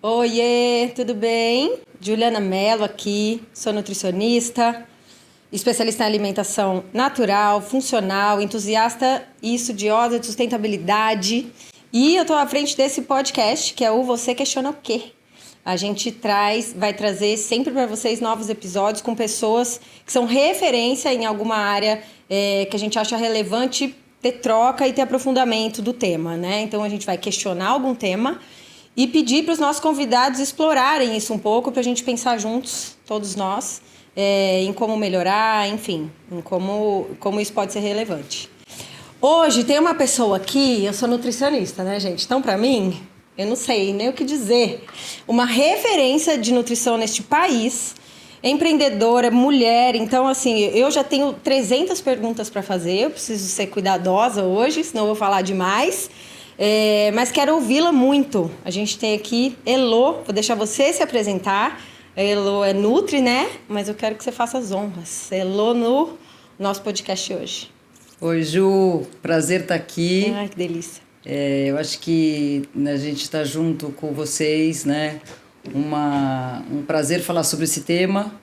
Oiê, tudo bem? Juliana Mello aqui, sou nutricionista, especialista em alimentação natural, funcional, entusiasta e estudiosa de sustentabilidade. E eu estou à frente desse podcast, que é o Você Questiona o Quê? A gente vai trazer sempre para vocês novos episódios com pessoas que são referência em alguma área que a gente acha relevante ter troca e ter aprofundamento do tema, né? Então a gente vai questionar algum tema e pedir para os nossos convidados explorarem isso um pouco para a gente pensar juntos, todos nós, em como melhorar, enfim, em como isso pode ser relevante. Hoje tem uma pessoa aqui, eu sou nutricionista, né, gente? Então, para mim, eu não sei nem o que dizer. Uma referência de nutrição neste país, empreendedora, mulher. Então, assim, eu já tenho 300 perguntas para fazer. Eu preciso ser cuidadosa hoje, senão eu vou falar demais. Mas quero ouvi-la muito. A gente tem aqui Elo, vou deixar você se apresentar. A Elo é Nutri, né? Mas eu quero que você faça as honras. Elo no nosso podcast hoje. Oi, Ju. Prazer estar aqui. Ai, que delícia. Eu acho que a gente está junto com vocês, né? Um prazer falar sobre esse tema.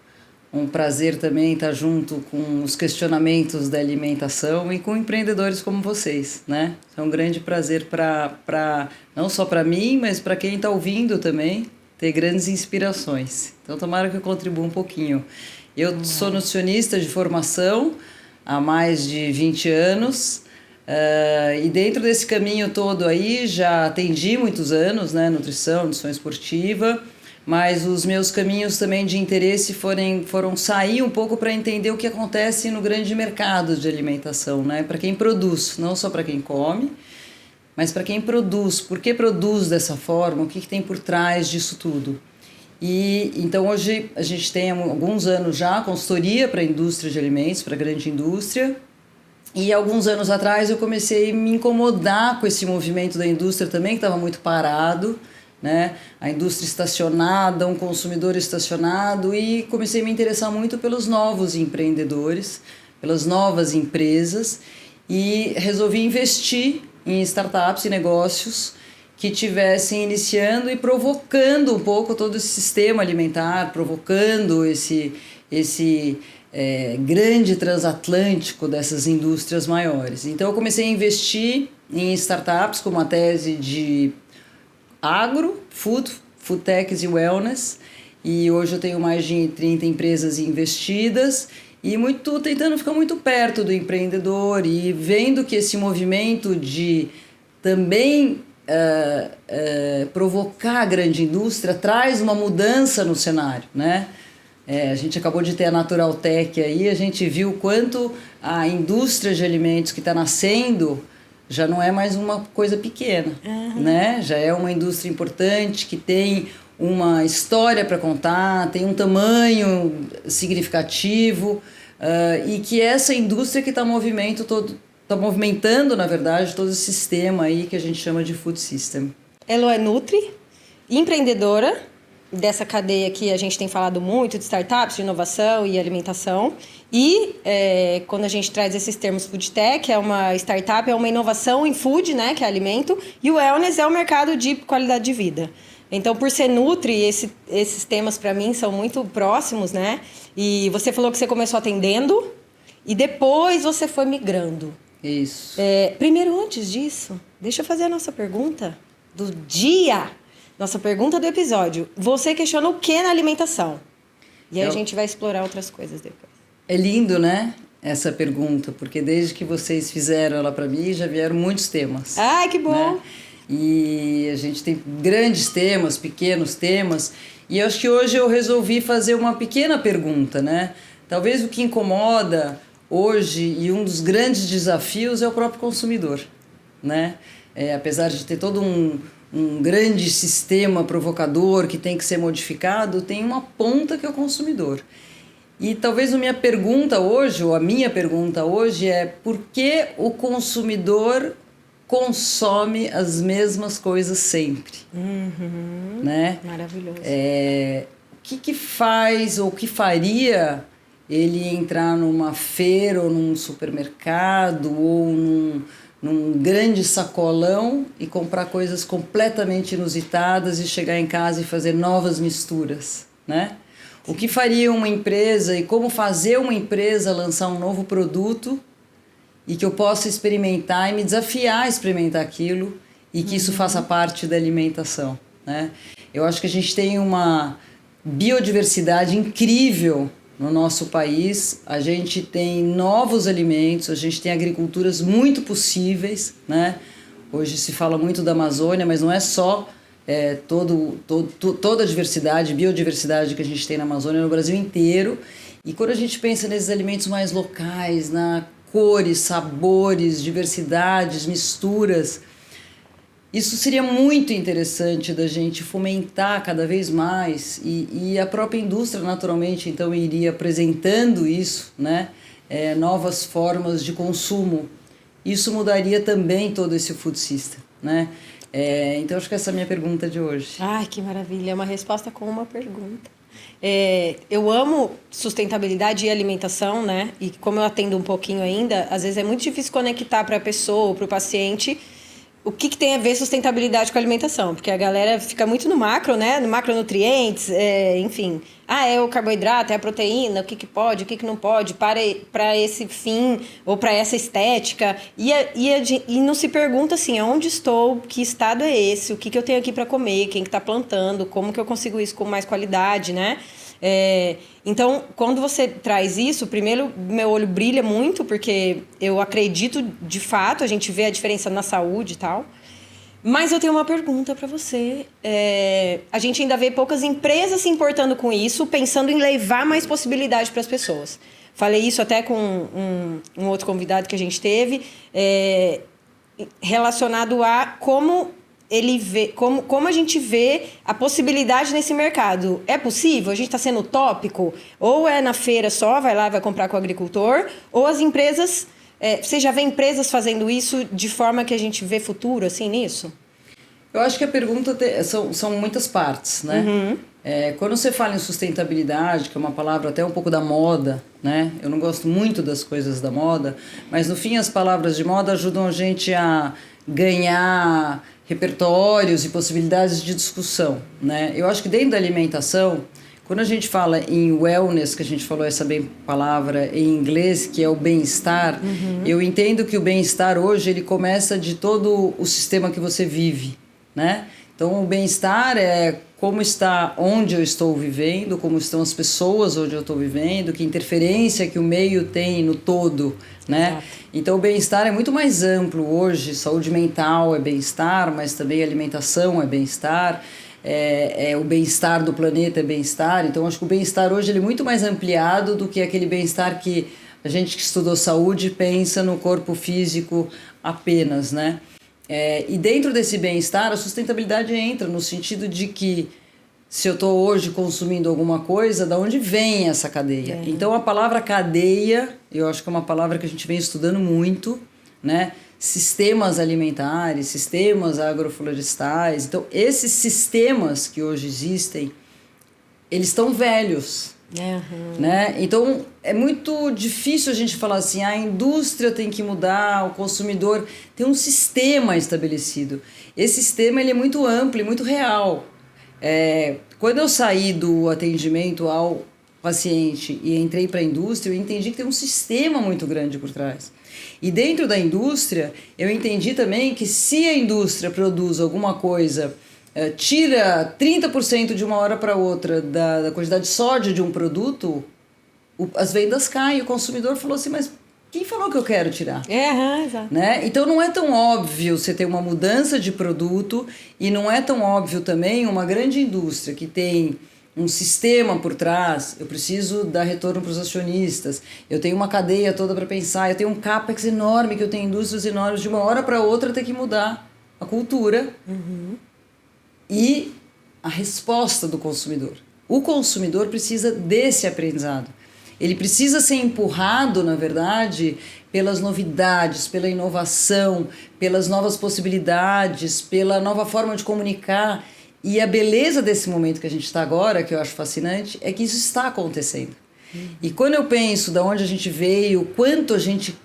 Um prazer também estar junto com os questionamentos da alimentação e com empreendedores como vocês, né? É um grande prazer não só para mim, mas para quem está ouvindo também, ter grandes inspirações. Então, tomara que eu contribua um pouquinho. Eu sou nutricionista de formação há mais de 20 anos e dentro desse caminho todo aí já atendi muitos anos, né? Nutrição esportiva. Mas os meus caminhos também de interesse foram sair um pouco para entender o que acontece no grande mercado de alimentação, né? Para quem produz, não só para quem come, mas para quem produz. Por que produz dessa forma? O que tem por trás disso tudo? E então hoje a gente tem há alguns anos já consultoria para a indústria de alimentos, para a grande indústria. E alguns anos atrás eu comecei a me incomodar com esse movimento da indústria também, que estava muito parado, né? A indústria estacionada, um consumidor estacionado, e comecei a me interessar muito pelos novos empreendedores, pelas novas empresas, e resolvi investir em startups e negócios que estivessem iniciando e provocando um pouco todo esse sistema alimentar, provocando esse grande transatlântico dessas indústrias maiores. Então eu comecei a investir em startups com uma tese de agro, food techs e wellness, e hoje eu tenho mais de 30 empresas investidas e tentando ficar muito perto do empreendedor e vendo que esse movimento de também provocar a grande indústria traz uma mudança no cenário, né? A gente acabou de ter a Natural Tech aí, a gente viu quanto a indústria de alimentos que está nascendo já não é mais uma coisa pequena, né? Já é uma indústria importante, que tem uma história para contar, tem um tamanho significativo, e que essa indústria que está movimentando, na verdade, todo esse sistema aí que a gente chama de food system. Elo é Nutri, empreendedora dessa cadeia que a gente tem falado muito, de startups, de inovação e alimentação. E quando a gente traz esses termos food tech, é uma startup, é uma inovação em food, né, que é alimento, e o wellness é o mercado de qualidade de vida. Então, por ser Nutri, esses temas para mim são muito próximos, né? E você falou que você começou atendendo e depois você foi migrando. Isso. Primeiro, antes disso, deixa eu fazer a nossa pergunta do dia. Nossa pergunta do episódio. Você questiona o que na alimentação? E aí a gente vai explorar outras coisas depois. É lindo, né? Essa pergunta, porque desde que vocês fizeram ela para mim, já vieram muitos temas. Ai, que bom! Né? E a gente tem grandes temas, pequenos temas. E eu acho que hoje eu resolvi fazer uma pequena pergunta, né? Talvez o que incomoda hoje e um dos grandes desafios é o próprio consumidor, né? Apesar de ter todo um grande sistema provocador que tem que ser modificado, tem uma ponta que é o consumidor. E talvez a minha pergunta hoje é por que o consumidor consome as mesmas coisas sempre? Né? Maravilhoso. O que faz ou o que faria ele entrar numa feira ou num supermercado ou num grande sacolão e comprar coisas completamente inusitadas e chegar em casa e fazer novas misturas, né? O que faria uma empresa e como fazer uma empresa lançar um novo produto e que eu possa experimentar e me desafiar a experimentar aquilo e que isso faça parte da alimentação, né? Eu acho que a gente tem uma biodiversidade incrível no nosso país, a gente tem novos alimentos, a gente tem agriculturas muito possíveis, né? Hoje se fala muito da Amazônia, mas não é só toda a diversidade, biodiversidade que a gente tem na Amazônia, no Brasil inteiro. E quando a gente pensa nesses alimentos mais locais, na cores, sabores, diversidades, misturas, isso seria muito interessante da gente fomentar cada vez mais e a própria indústria naturalmente então iria apresentando isso, né? Novas formas de consumo. Isso mudaria também todo esse food system, né? Então acho que essa é a minha pergunta de hoje. Ai, que maravilha, é uma resposta com uma pergunta. Eu amo sustentabilidade e alimentação, né? E como eu atendo um pouquinho ainda, às vezes é muito difícil conectar para a pessoa, para o paciente, o que tem a ver sustentabilidade com a alimentação? Porque a galera fica muito no macro, né? No macronutrientes, enfim. É o carboidrato, é a proteína, o que pode, o que não pode, para esse fim ou para essa estética. E não se pergunta assim, onde estou, que estado é esse, o que eu tenho aqui para comer, quem que está plantando, como que eu consigo isso com mais qualidade, né? Então, quando você traz isso, primeiro, meu olho brilha muito, porque eu acredito, de fato, a gente vê a diferença na saúde e tal. Mas eu tenho uma pergunta para você. A gente ainda vê poucas empresas se importando com isso, pensando em levar mais possibilidade para as pessoas. Falei isso até com um outro convidado que a gente teve, relacionado a como ele vê, como a gente vê a possibilidade nesse mercado. É possível? A gente está sendo utópico? Ou é na feira só, vai lá e vai comprar com o agricultor? Ou as empresas... você já vê empresas fazendo isso de forma que a gente vê futuro, assim, nisso? Eu acho que a pergunta são muitas partes, né? Uhum. Quando você fala em sustentabilidade, que é uma palavra até um pouco da moda, né? Eu não gosto muito das coisas da moda, mas no fim as palavras de moda ajudam a gente a ganhar repertórios e possibilidades de discussão, né? Eu acho que dentro da alimentação, quando a gente fala em wellness, que a gente falou essa palavra em inglês, que é o bem-estar, eu entendo que o bem-estar hoje ele começa de todo o sistema que você vive, né? Então o bem-estar é como está onde eu estou vivendo, como estão as pessoas onde eu estou vivendo, que interferência que o meio tem no todo, né? Exato. Então o bem-estar é muito mais amplo hoje, saúde mental é bem-estar, mas também alimentação é bem-estar, o bem-estar do planeta é bem-estar. Então acho que o bem-estar hoje ele é muito mais ampliado do que aquele bem-estar que a gente que estudou saúde pensa no corpo físico apenas, né? E dentro desse bem-estar, a sustentabilidade entra no sentido de que se eu estou hoje consumindo alguma coisa, da onde vem essa cadeia? Então, a palavra cadeia, eu acho que é uma palavra que a gente vem estudando muito, né? Sistemas alimentares, sistemas agroflorestais. Então, esses sistemas que hoje existem, eles estão velhos. Né? Então é muito difícil a gente falar assim, a indústria tem que mudar, o consumidor tem um sistema estabelecido. Esse sistema ele é muito amplo e muito real. Quando eu saí do atendimento ao paciente e entrei para a indústria, eu entendi que tem um sistema muito grande por trás. E dentro da indústria, eu entendi também que se a indústria produz alguma coisa, tira 30% de uma hora para outra da quantidade de sódio de um produto, as vendas caem. O consumidor falou assim, mas quem falou que eu quero tirar? Exato. Né? Então não é tão óbvio você ter uma mudança de produto e não é tão óbvio também uma grande indústria que tem um sistema por trás. Eu preciso dar retorno para os acionistas, eu tenho uma cadeia toda para pensar, eu tenho um capex enorme, que eu tenho indústrias enormes, de uma hora para outra ter que mudar a cultura e a resposta do consumidor. O consumidor precisa desse aprendizado. Ele precisa ser empurrado, na verdade, pelas novidades, pela inovação, pelas novas possibilidades, pela nova forma de comunicar. E a beleza desse momento que a gente está agora, que eu acho fascinante, é que isso está acontecendo. E quando eu penso de onde a gente veio, quanto a gente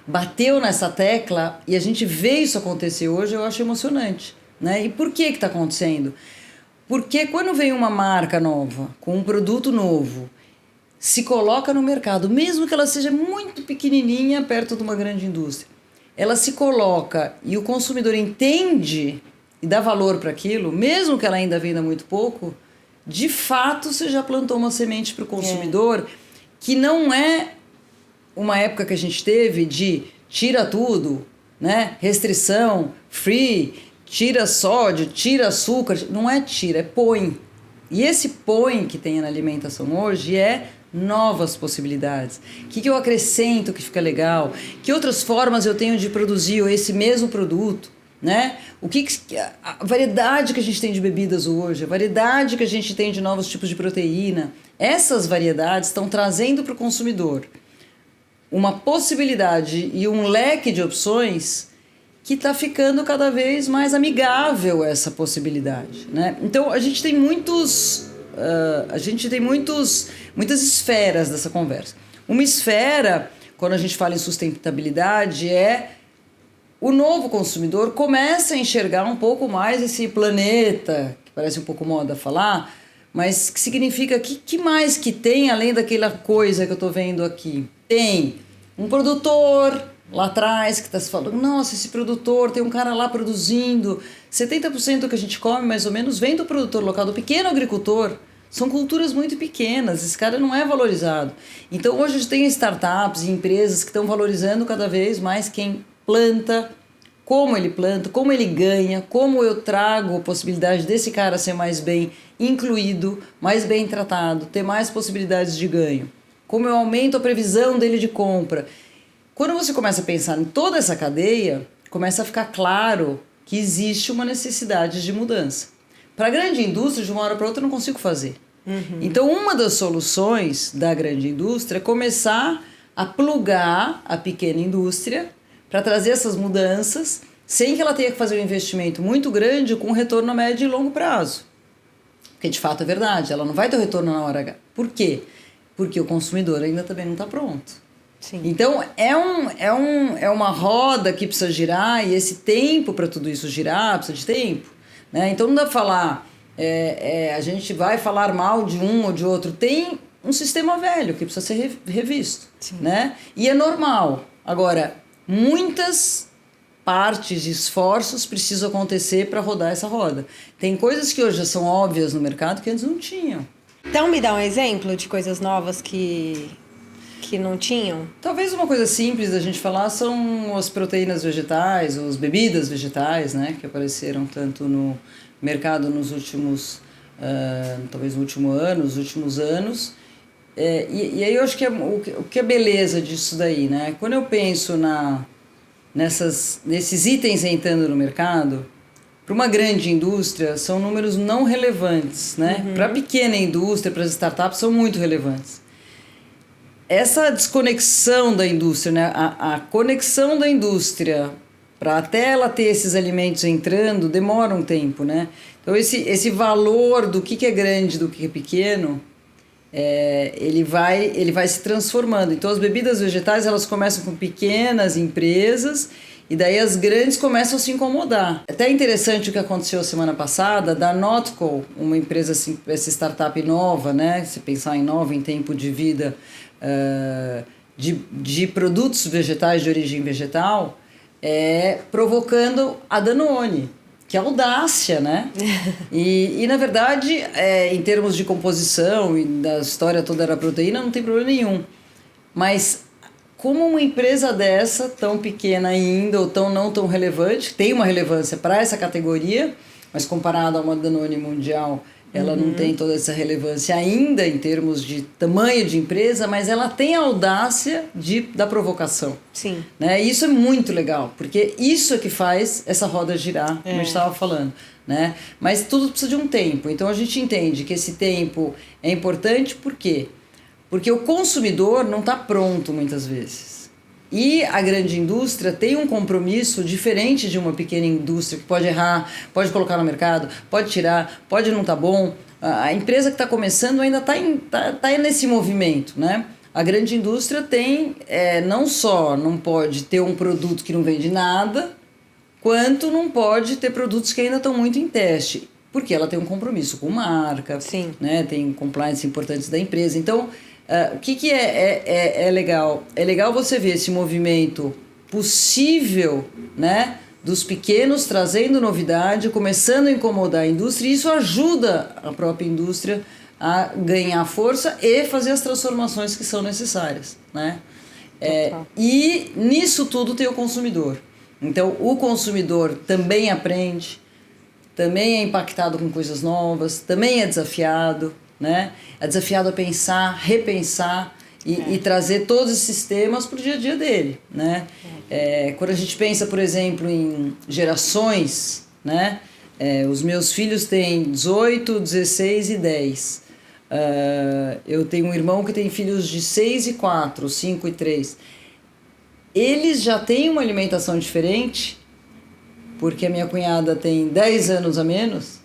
bateu nessa tecla e a gente vê isso acontecer hoje, eu acho emocionante, né? E por que está acontecendo? Porque quando vem uma marca nova, com um produto novo, se coloca no mercado, mesmo que ela seja muito pequenininha perto de uma grande indústria, ela se coloca e o consumidor entende e dá valor para aquilo, mesmo que ela ainda venda muito pouco, de fato você já plantou uma semente para o consumidor que não é uma época que a gente teve de tira tudo, né? Restrição, free, tira sódio, tira açúcar. Não é tira, é põe. E esse põe que tem na alimentação hoje é novas possibilidades. O que eu acrescento que fica legal? Que outras formas eu tenho de produzir esse mesmo produto? Né? A variedade que a gente tem de bebidas hoje, a variedade que a gente tem de novos tipos de proteína, essas variedades estão trazendo para o consumidor uma possibilidade e um leque de opções que está ficando cada vez mais amigável essa possibilidade, né? Então a gente tem muitas esferas dessa conversa. Uma esfera, quando a gente fala em sustentabilidade, é o novo consumidor começa a enxergar um pouco mais esse planeta, que parece um pouco moda falar, mas que significa que mais que tem além daquela coisa que eu estou vendo aqui? Tem um produtor lá atrás que está se falando, nossa, esse produtor, tem um cara lá produzindo, 70% do que a gente come mais ou menos vem do produtor local, do pequeno agricultor. São culturas muito pequenas, esse cara não é valorizado. Então hoje a gente tem startups e empresas que estão valorizando cada vez mais quem planta, como ele ganha, como eu trago a possibilidade desse cara ser mais bem incluído, mais bem tratado, ter mais possibilidades de ganho, como eu aumento a previsão dele de compra. Quando você começa a pensar em toda essa cadeia, começa a ficar claro que existe uma necessidade de mudança. Para a grande indústria, de uma hora para outra, eu não consigo fazer. Então, uma das soluções da grande indústria é começar a plugar a pequena indústria para trazer essas mudanças sem que ela tenha que fazer um investimento muito grande com retorno a médio e longo prazo. Porque, de fato, é verdade, ela não vai ter o retorno na hora H. Por quê? Porque o consumidor ainda também não está pronto. Sim. Então, é uma roda que precisa girar e esse tempo para tudo isso girar precisa de tempo. Né? Então, não dá para falar, a gente vai falar mal de um ou de outro. Tem um sistema velho que precisa ser revisto. Né? E é normal. Agora, muitas partes de esforços precisam acontecer para rodar essa roda. Tem coisas que hoje já são óbvias no mercado que antes não tinham. Então, me dá um exemplo de coisas novas que não tinham? Talvez uma coisa simples da gente falar são as proteínas vegetais, as bebidas vegetais, né, que apareceram tanto no mercado nos últimos, talvez no último ano, nos últimos anos. E aí eu acho que o que é beleza disso daí, né? Quando eu penso nesses itens entrando no mercado, para uma grande indústria são números não relevantes, né? Para a pequena indústria, para as startups, são muito relevantes. Essa desconexão da indústria, né? A conexão da indústria, para até ela ter esses alimentos entrando, demora um tempo, né? Então, esse valor do que é grande, do que é pequeno, ele vai se transformando. Então, as bebidas vegetais, elas começam com pequenas empresas e daí as grandes começam a se incomodar. Até interessante o que aconteceu semana passada, da Notco, uma empresa, assim, essa startup nova, né? Se pensar em nova, em tempo de vida, de produtos vegetais de origem vegetal, provocando a Danone, que é audácia, né? E na verdade, em termos de composição e da história toda da proteína, não tem problema nenhum. Mas como uma empresa dessa, tão pequena ainda, ou não tão relevante, tem uma relevância para essa categoria, mas comparada a uma Danone mundial, ela não tem toda essa relevância ainda em termos de tamanho de empresa, mas ela tem a audácia da provocação. Sim. Né? E isso é muito legal, porque isso é que faz essa roda girar, como a gente estava falando. Né? Mas tudo precisa de um tempo. Então a gente entende que esse tempo é importante, por quê? Porque o consumidor não está pronto muitas vezes. E a grande indústria tem um compromisso diferente de uma pequena indústria que pode errar, pode colocar no mercado, pode tirar, pode não estar bom, A empresa que está começando ainda está nesse movimento, né? A grande indústria tem, não só não pode ter um produto que não vende nada, quanto não pode ter produtos que ainda estão muito em teste, porque ela tem um compromisso com marca, Sim. né? Tem compliance importantes da empresa. Então, o que é legal? É legal você ver esse movimento possível, né? Dos pequenos trazendo novidade, começando a incomodar a indústria, e isso ajuda a própria indústria a ganhar força e fazer as transformações que são necessárias, né? E nisso tudo tem o consumidor. Então, o consumidor também aprende, também é impactado com coisas novas, também é desafiado, né? É desafiado a pensar, repensar e trazer todos esses temas para o dia a dia dele, né? Quando a gente pensa, por exemplo, em gerações, né? Os meus filhos têm 18, 16 e 10. Eu tenho um irmão que tem filhos de 6 e 4, 5 e 3. Eles já têm uma alimentação diferente, porque a minha cunhada tem 10 anos a menos,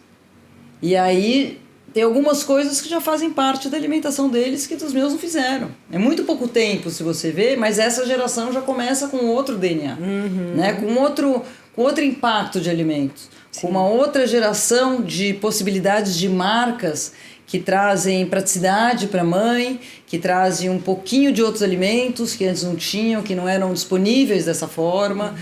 e aí tem algumas coisas que já fazem parte da alimentação deles que dos meus não fizeram. É muito pouco tempo, se você ver, mas essa geração já começa com outro DNA, né? Com outro impacto de alimentos, com uma outra geração de possibilidades de marcas que trazem praticidade para a mãe, que trazem um pouquinho de outros alimentos que antes não tinham, que não eram disponíveis dessa forma,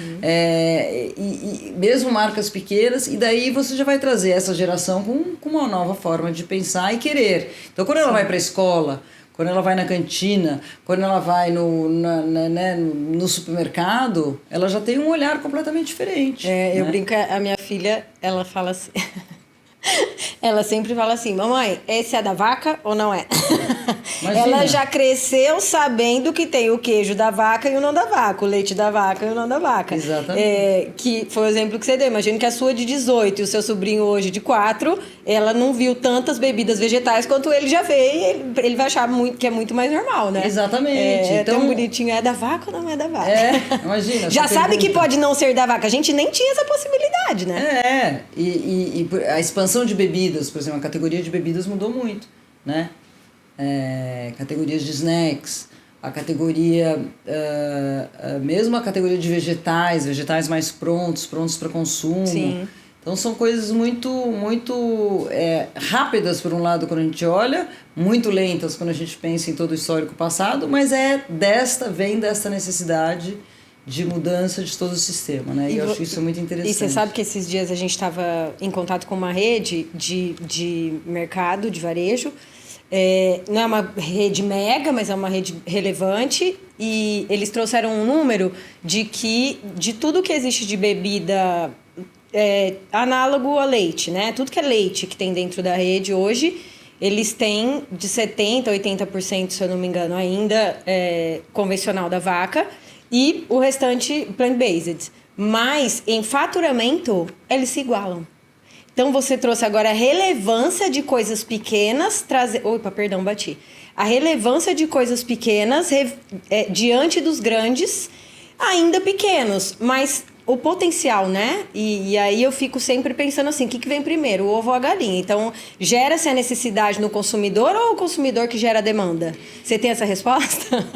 e mesmo marcas pequenas, e daí você já vai trazer essa geração com uma nova forma de pensar e querer. Então, quando ela vai para a escola, quando ela vai na cantina, quando ela vai no supermercado, ela já tem um olhar completamente diferente. Eu brinco, a minha filha, ela fala assim... Ela sempre fala assim: mamãe, esse é da vaca ou não é? Ela já cresceu sabendo que tem o queijo da vaca e o não da vaca, o leite da vaca e o não da vaca. Exatamente. Que foi o exemplo que você deu. Imagino que a sua de 18 e o seu sobrinho hoje de 4, ela não viu tantas bebidas vegetais quanto ele já vê, e ele vai achar que é muito mais normal, né? Exatamente. Então, tão bonitinho, é da vaca ou não é da vaca? Imagina. Já sabe que pode não ser da vaca. A gente nem tinha essa possibilidade, né? E a expansão de bebidas, por exemplo, a categoria de bebidas mudou muito, né? Categorias de snacks, a categoria, mesmo a categoria de vegetais mais prontos para consumo. Sim. Então são coisas muito rápidas por um lado quando a gente olha, muito lentas quando a gente pensa em todo o histórico passado, mas vem desta necessidade de mudança de todo o sistema, né? E eu acho isso muito interessante. E você sabe que esses dias a gente estava em contato com uma rede de mercado, de varejo. Não é uma rede mega, mas é uma rede relevante. E eles trouxeram um número de tudo que existe de bebida análogo a leite, né? Tudo que é leite que tem dentro da rede hoje, eles têm de 70% a 80%, se eu não me engano, ainda convencional da vaca. E o restante plant-based. Mas, em faturamento, eles se igualam. Então, você trouxe agora a relevância de coisas pequenas... Opa, perdão, bati. A relevância de coisas pequenas diante dos grandes, ainda pequenos. Mas o potencial, né? E aí eu fico sempre pensando assim, o que vem primeiro, o ovo ou a galinha? Então, gera-se a necessidade no consumidor ou o consumidor que gera a demanda? Você tem essa resposta?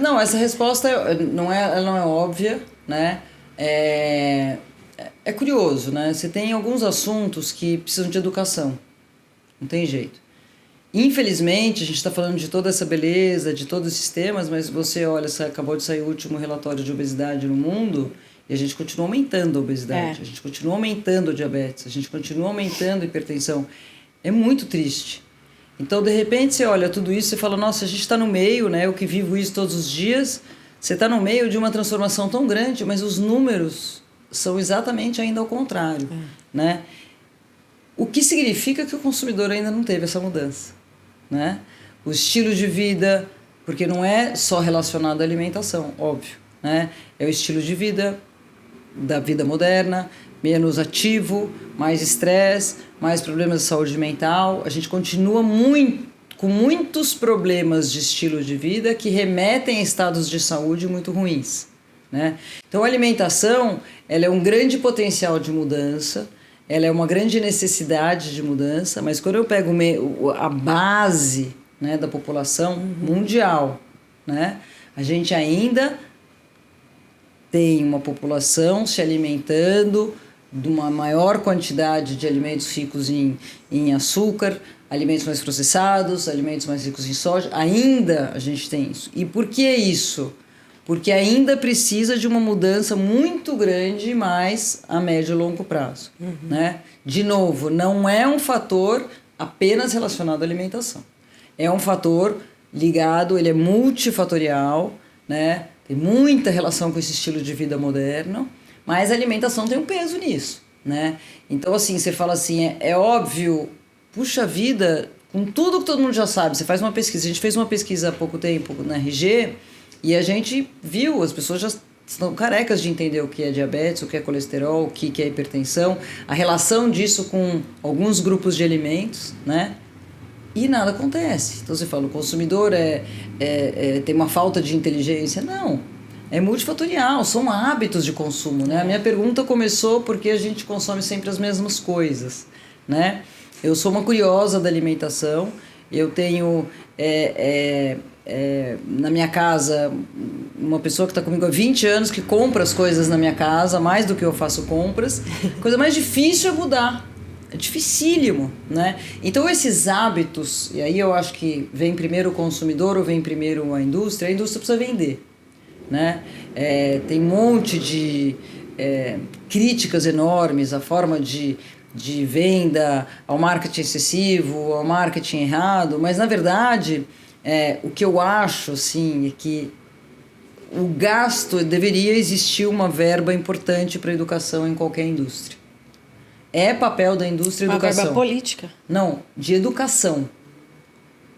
Não, essa resposta ela não é óbvia, né? É curioso, né? Você tem alguns assuntos que precisam de educação. Não tem jeito. Infelizmente, a gente está falando de toda essa beleza, de todos esses temas, mas você olha, acabou de sair o último relatório de obesidade no mundo... E a gente continua aumentando a obesidade, a gente continua aumentando o diabetes, a gente continua aumentando a hipertensão. É muito triste. Então, de repente, você olha tudo isso e fala, nossa, a gente está no meio, né? Eu que vivo isso todos os dias, você está no meio de uma transformação tão grande, mas os números são exatamente ainda ao contrário, né? O que significa que o consumidor ainda não teve essa mudança, né? O estilo de vida, porque não é só relacionado à alimentação, óbvio, né? É o estilo de vida da vida moderna, menos ativo, mais estresse, mais problemas de saúde mental. A gente continua com muitos problemas de estilo de vida que remetem a estados de saúde muito ruins, né? Então, a alimentação ela é um grande potencial de mudança, ela é uma grande necessidade de mudança, mas quando eu pego a base, né, da população mundial, né, a gente ainda tem uma população se alimentando de uma maior quantidade de alimentos ricos em açúcar, alimentos mais processados, alimentos mais ricos em soja. Ainda a gente tem isso. E por que isso? Porque ainda precisa de uma mudança muito grande, mais a médio e longo prazo. Né? De novo, não é um fator apenas relacionado à alimentação. É um fator ligado, ele é multifatorial, né? Tem muita relação com esse estilo de vida moderno, mas a alimentação tem um peso nisso. Né? Então, assim, você fala assim, é óbvio, puxa vida, com tudo que todo mundo já sabe, você faz uma pesquisa. A gente fez uma pesquisa há pouco tempo na RG, e a gente viu, as pessoas já estão carecas de entender o que é diabetes, o que é colesterol, o que é hipertensão, a relação disso com alguns grupos de alimentos, né? E nada acontece. Então você fala, o consumidor tem uma falta de inteligência. Não, é multifatorial, são hábitos de consumo, né? A minha pergunta começou porque a gente consome sempre as mesmas coisas, né? Eu sou uma curiosa da alimentação, eu tenho... na minha casa, uma pessoa que está comigo há 20 anos que compra as coisas na minha casa, mais do que eu faço compras. A coisa mais difícil é mudar. É dificílimo, né? Então, esses hábitos, e aí eu acho que vem primeiro o consumidor ou vem primeiro a indústria precisa vender, né? Tem um monte de críticas enormes à forma de venda, ao marketing excessivo, ao marketing errado, mas, na verdade... o que eu acho, assim, é que o gasto, deveria existir uma verba importante para a educação em qualquer indústria. É papel da indústria a educação. Uma verba política? Não, de educação.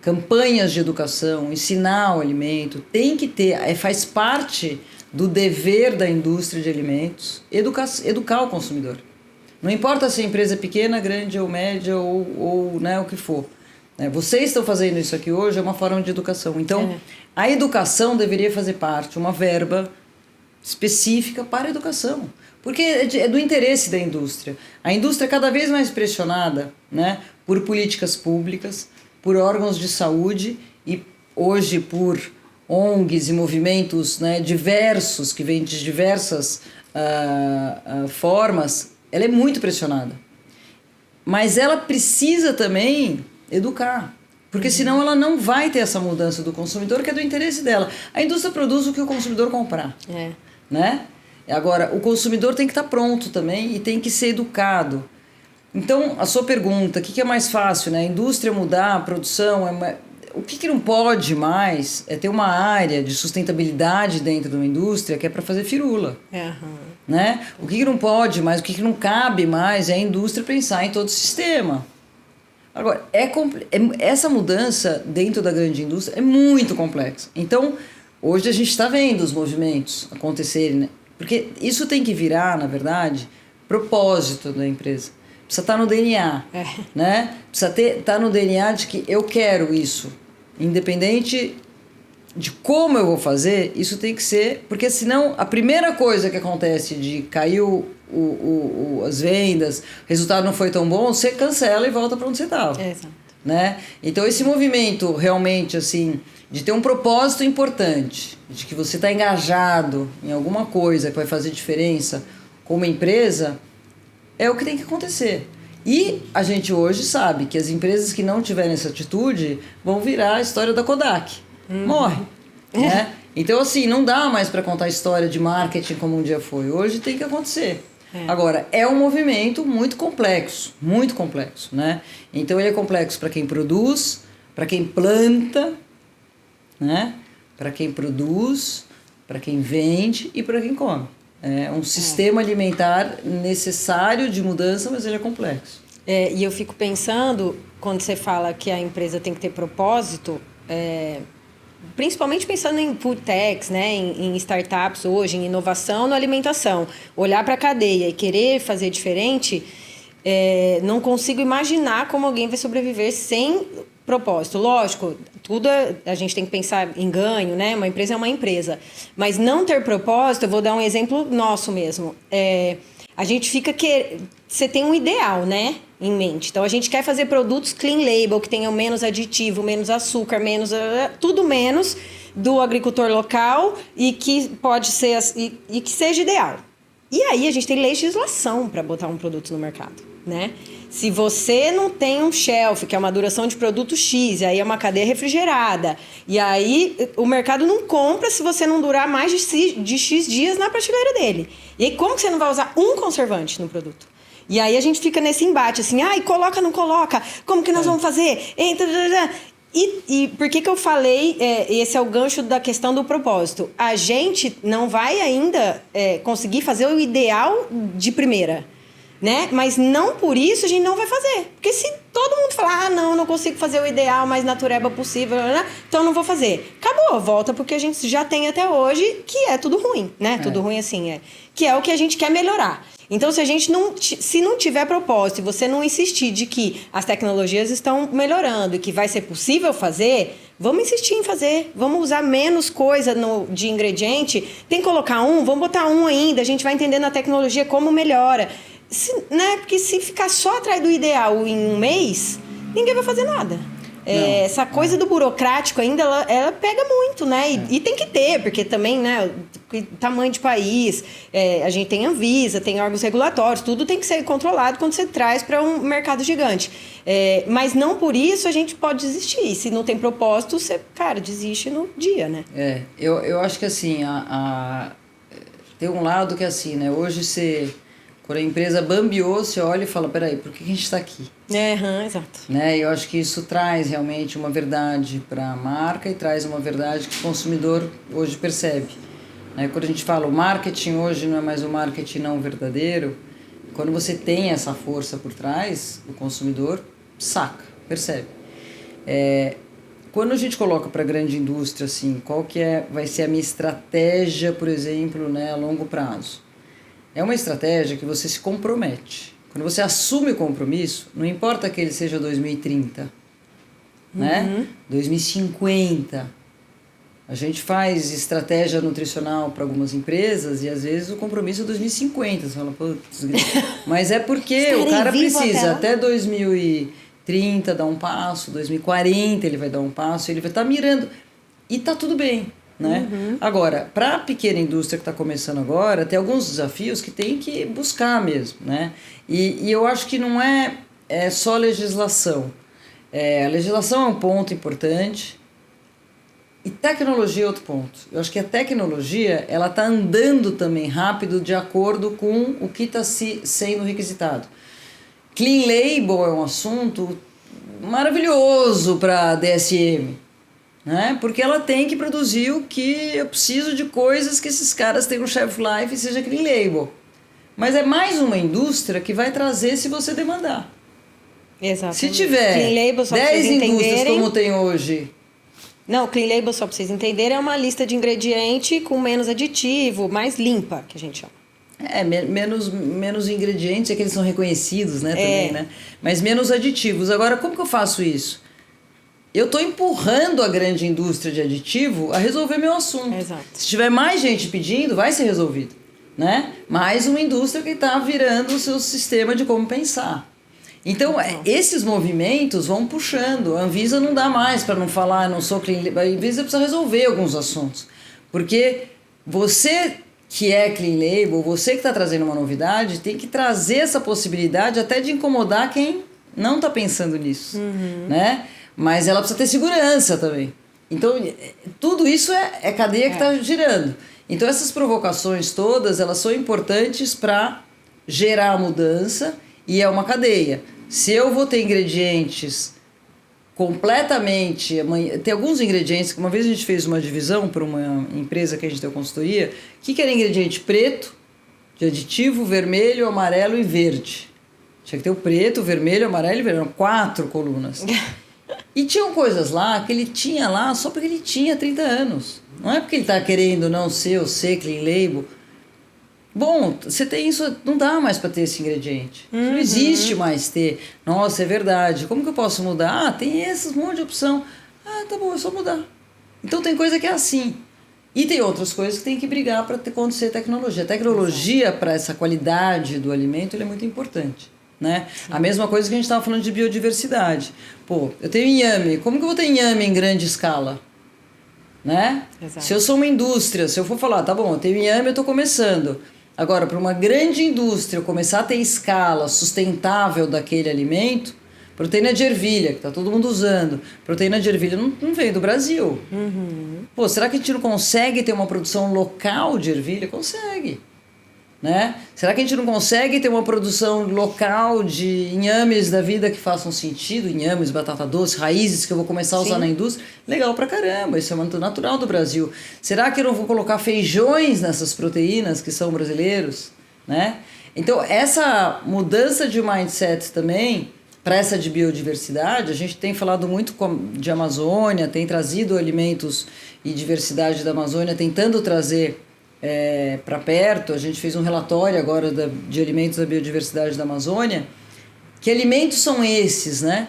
Campanhas de educação, ensinar o alimento, tem que ter, faz parte do dever da indústria de alimentos, educar o consumidor. Não importa se a empresa é pequena, grande ou média ou né, o que for. Vocês estão fazendo isso aqui hoje, é uma forma de educação. Então, a educação deveria fazer parte, uma verba específica para a educação. Porque é do interesse da indústria. A indústria é cada vez mais pressionada, né, por políticas públicas, por órgãos de saúde e hoje por ONGs e movimentos, né, diversos, que vêm de diversas formas. Ela é muito pressionada. Mas ela precisa também... educar, porque senão ela não vai ter essa mudança do consumidor, que é do interesse dela. A indústria produz o que o consumidor comprar, né? Agora, o consumidor tem que estar pronto também e tem que ser educado. Então, a sua pergunta, o que é mais fácil, né? A indústria mudar, a produção, o que não pode mais é ter uma área de sustentabilidade dentro de uma indústria que é para fazer firula, né? O que não pode mais, o que não cabe mais é a indústria pensar em todo o sistema. Agora, essa mudança dentro da grande indústria é muito complexa. Então, hoje a gente está vendo os movimentos acontecerem, né? Porque isso tem que virar, na verdade, propósito da empresa. Precisa estar no DNA, né? Precisa estar no DNA de que eu quero isso. Independente de como eu vou fazer, isso tem que ser... Porque senão, a primeira coisa que acontece de caiu... as vendas, o resultado não foi tão bom, você cancela e volta para onde você estava. Né? Então, esse movimento realmente, assim, de ter um propósito importante, de que você está engajado em alguma coisa que vai fazer diferença como empresa, é o que tem que acontecer. E a gente hoje sabe que as empresas que não tiverem essa atitude vão virar a história da Kodak. Morre. Né? Então, assim, não dá mais para contar a história de marketing como um dia foi. Hoje tem que acontecer. Agora, é um movimento muito complexo, né? Então, ele é complexo para quem produz, para quem planta, né? Para quem produz, para quem vende e para quem come. É um sistema alimentar necessário de mudança, mas ele é complexo. E eu fico pensando, quando você fala que a empresa tem que ter propósito, principalmente pensando em food techs, né, em startups hoje, em inovação na alimentação, olhar para a cadeia e querer fazer diferente, não consigo imaginar como alguém vai sobreviver sem propósito. Lógico, tudo a gente tem que pensar em ganho, né? Uma empresa é uma empresa. Mas não ter propósito, eu vou dar um exemplo nosso mesmo. A gente fica que você tem um ideal, né, em mente. Então a gente quer fazer produtos clean label, que tenham menos aditivo, menos açúcar, menos tudo menos do agricultor local e que pode ser e que seja ideal. E aí a gente tem legislação para botar um produto no mercado, né? Se você não tem um shelf, que é uma duração de produto X, aí é uma cadeia refrigerada, e aí o mercado não compra se você não durar mais de X dias na prateleira dele. E aí como que você não vai usar um conservante no produto? E aí a gente fica nesse embate, assim, ai, coloca, não coloca, como que nós vamos fazer? E por que eu falei, esse é o gancho da questão do propósito. A gente não vai ainda conseguir fazer o ideal de primeira, né? Mas não por isso a gente não vai fazer. Porque se todo mundo falar, não consigo fazer o ideal mais natureba possível, né? Então não vou fazer. Acabou, volta porque a gente já tem até hoje, que é tudo ruim, né? Tudo ruim assim, que é o que a gente quer melhorar. Então, se não tiver propósito e você não insistir de que as tecnologias estão melhorando e que vai ser possível fazer, vamos insistir em fazer. Vamos usar menos coisa de ingrediente. Tem que colocar vamos botar ainda. A gente vai entendendo a tecnologia como melhora. Né? Porque se ficar só atrás do ideal em um mês, ninguém vai fazer nada. Essa coisa do burocrático ainda, ela pega muito, né? E tem que ter, porque também, né? Tamanho de país, a gente tem Anvisa, tem órgãos regulatórios, tudo tem que ser controlado quando você traz para um mercado gigante. Mas não por isso a gente pode desistir. Se não tem propósito, você, cara, desiste no dia, né? Eu acho que assim, tem um lado que é assim, né? Hoje quando a empresa bambiou, você olha e fala, peraí, por que a gente está aqui? Exato. Né? Eu acho que isso traz realmente uma verdade para a marca e traz uma verdade que o consumidor hoje percebe. Né? Quando a gente fala o marketing hoje não é mais um marketing não verdadeiro, quando você tem essa força por trás, o consumidor saca, percebe. Quando a gente coloca para a grande indústria, assim, qual que vai ser a minha estratégia, por exemplo, né, a longo prazo? É uma estratégia que você se compromete. Quando você assume o compromisso, não importa que ele seja 2030, né? 2050. A gente faz estratégia nutricional para algumas empresas e às vezes o compromisso é 2050. Você fala, putz, mas é porque o cara precisa até 2030 dar um passo, 2040 ele vai dar um passo, ele vai estar mirando. E tá tudo bem. Né? Agora, para a pequena indústria que está começando agora, tem alguns desafios que tem que buscar mesmo, né? E eu acho que não é só legislação. A legislação é um ponto importante e tecnologia é outro ponto. Eu acho que a tecnologia ela está andando também rápido de acordo com o que está sendo requisitado. Clean Label é um assunto maravilhoso para a DSM. Né? Porque ela tem que produzir o que eu preciso de coisas que esses caras tenham shelf life e seja clean label. Mas é mais uma indústria que vai trazer se você demandar. Exatamente. Se tiver 10 indústrias como tem hoje... Não, clean label, só para vocês entenderem, é uma lista de ingrediente com menos aditivo, mais limpa, que a gente chama. Menos ingredientes, é que eles são reconhecidos, né, também, né? Mas menos aditivos. Agora, como que eu faço isso? Eu estou empurrando a grande indústria de aditivo a resolver meu assunto. Exato. Se tiver mais gente pedindo, vai ser resolvido. Né? Mais uma indústria que está virando o seu sistema de como pensar. Então, esses movimentos vão puxando. A Anvisa não dá mais para não falar, não sou clean label. A Anvisa precisa resolver alguns assuntos. Porque você que é clean label, você que está trazendo uma novidade, tem que trazer essa possibilidade até de incomodar quem não está pensando nisso. Né? Mas ela precisa ter segurança também. Então, tudo isso é cadeia que está girando. Então, essas provocações todas, elas são importantes para gerar a mudança e é uma cadeia. Se eu vou ter ingredientes completamente... Tem alguns ingredientes, que uma vez a gente fez uma divisão para uma empresa que a gente deu consultoria, que era ingrediente preto, de aditivo, vermelho, amarelo e verde. Tinha que ter o preto, o vermelho, o amarelo e o verde. Eram 4 colunas. E tinham coisas lá que ele tinha lá só porque ele tinha 30 anos. Não é porque ele está querendo não ser ou ser clean label. Bom, você tem isso, não dá mais para ter esse ingrediente. Não existe mais ter. Nossa, é verdade. Como que eu posso mudar? Tem esses monte de opção. Tá bom, é só mudar. Então tem coisa que é assim. E tem outras coisas que tem que brigar para acontecer tecnologia. A tecnologia para essa qualidade do alimento ele é muito importante. Né? A mesma coisa que a gente estava falando de biodiversidade. Pô, eu tenho inhame. Como que eu vou ter inhame em grande escala? Né? Se eu sou uma indústria, se eu for falar, tá bom, eu tenho inhame, eu estou começando. Agora, para uma grande indústria começar a ter escala sustentável daquele alimento, proteína de ervilha, que está todo mundo usando, proteína de ervilha não veio do Brasil. Pô, será que a gente não consegue ter uma produção local de ervilha? Consegue. Né? Será que a gente não consegue ter uma produção local de inhames da vida que façam sentido? Inhames, batata doce, raízes que eu vou começar a usar na indústria? Legal pra caramba, isso é muito natural do Brasil. Será que eu não vou colocar feijões nessas proteínas que são brasileiros? Né? Então, essa mudança de mindset também, para essa de biodiversidade, a gente tem falado muito de Amazônia, tem trazido alimentos e diversidade da Amazônia, tentando trazer para perto. A gente fez um relatório agora de alimentos da biodiversidade da Amazônia. Que alimentos são esses, né?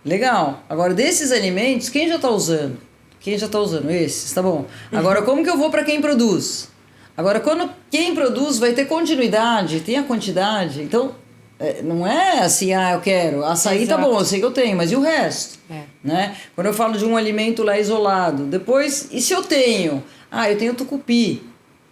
Legal. Agora, desses alimentos, quem já está usando? Quem já está usando? Esses, tá bom. Agora, como que eu vou para quem produz? Agora, quando quem produz vai ter continuidade, tem a quantidade. Então, não é assim, eu quero. Açaí tá bom, eu sei que eu tenho, mas e o resto? Né? Quando eu falo de um alimento lá isolado, depois, e se eu tenho? Eu tenho tucupi.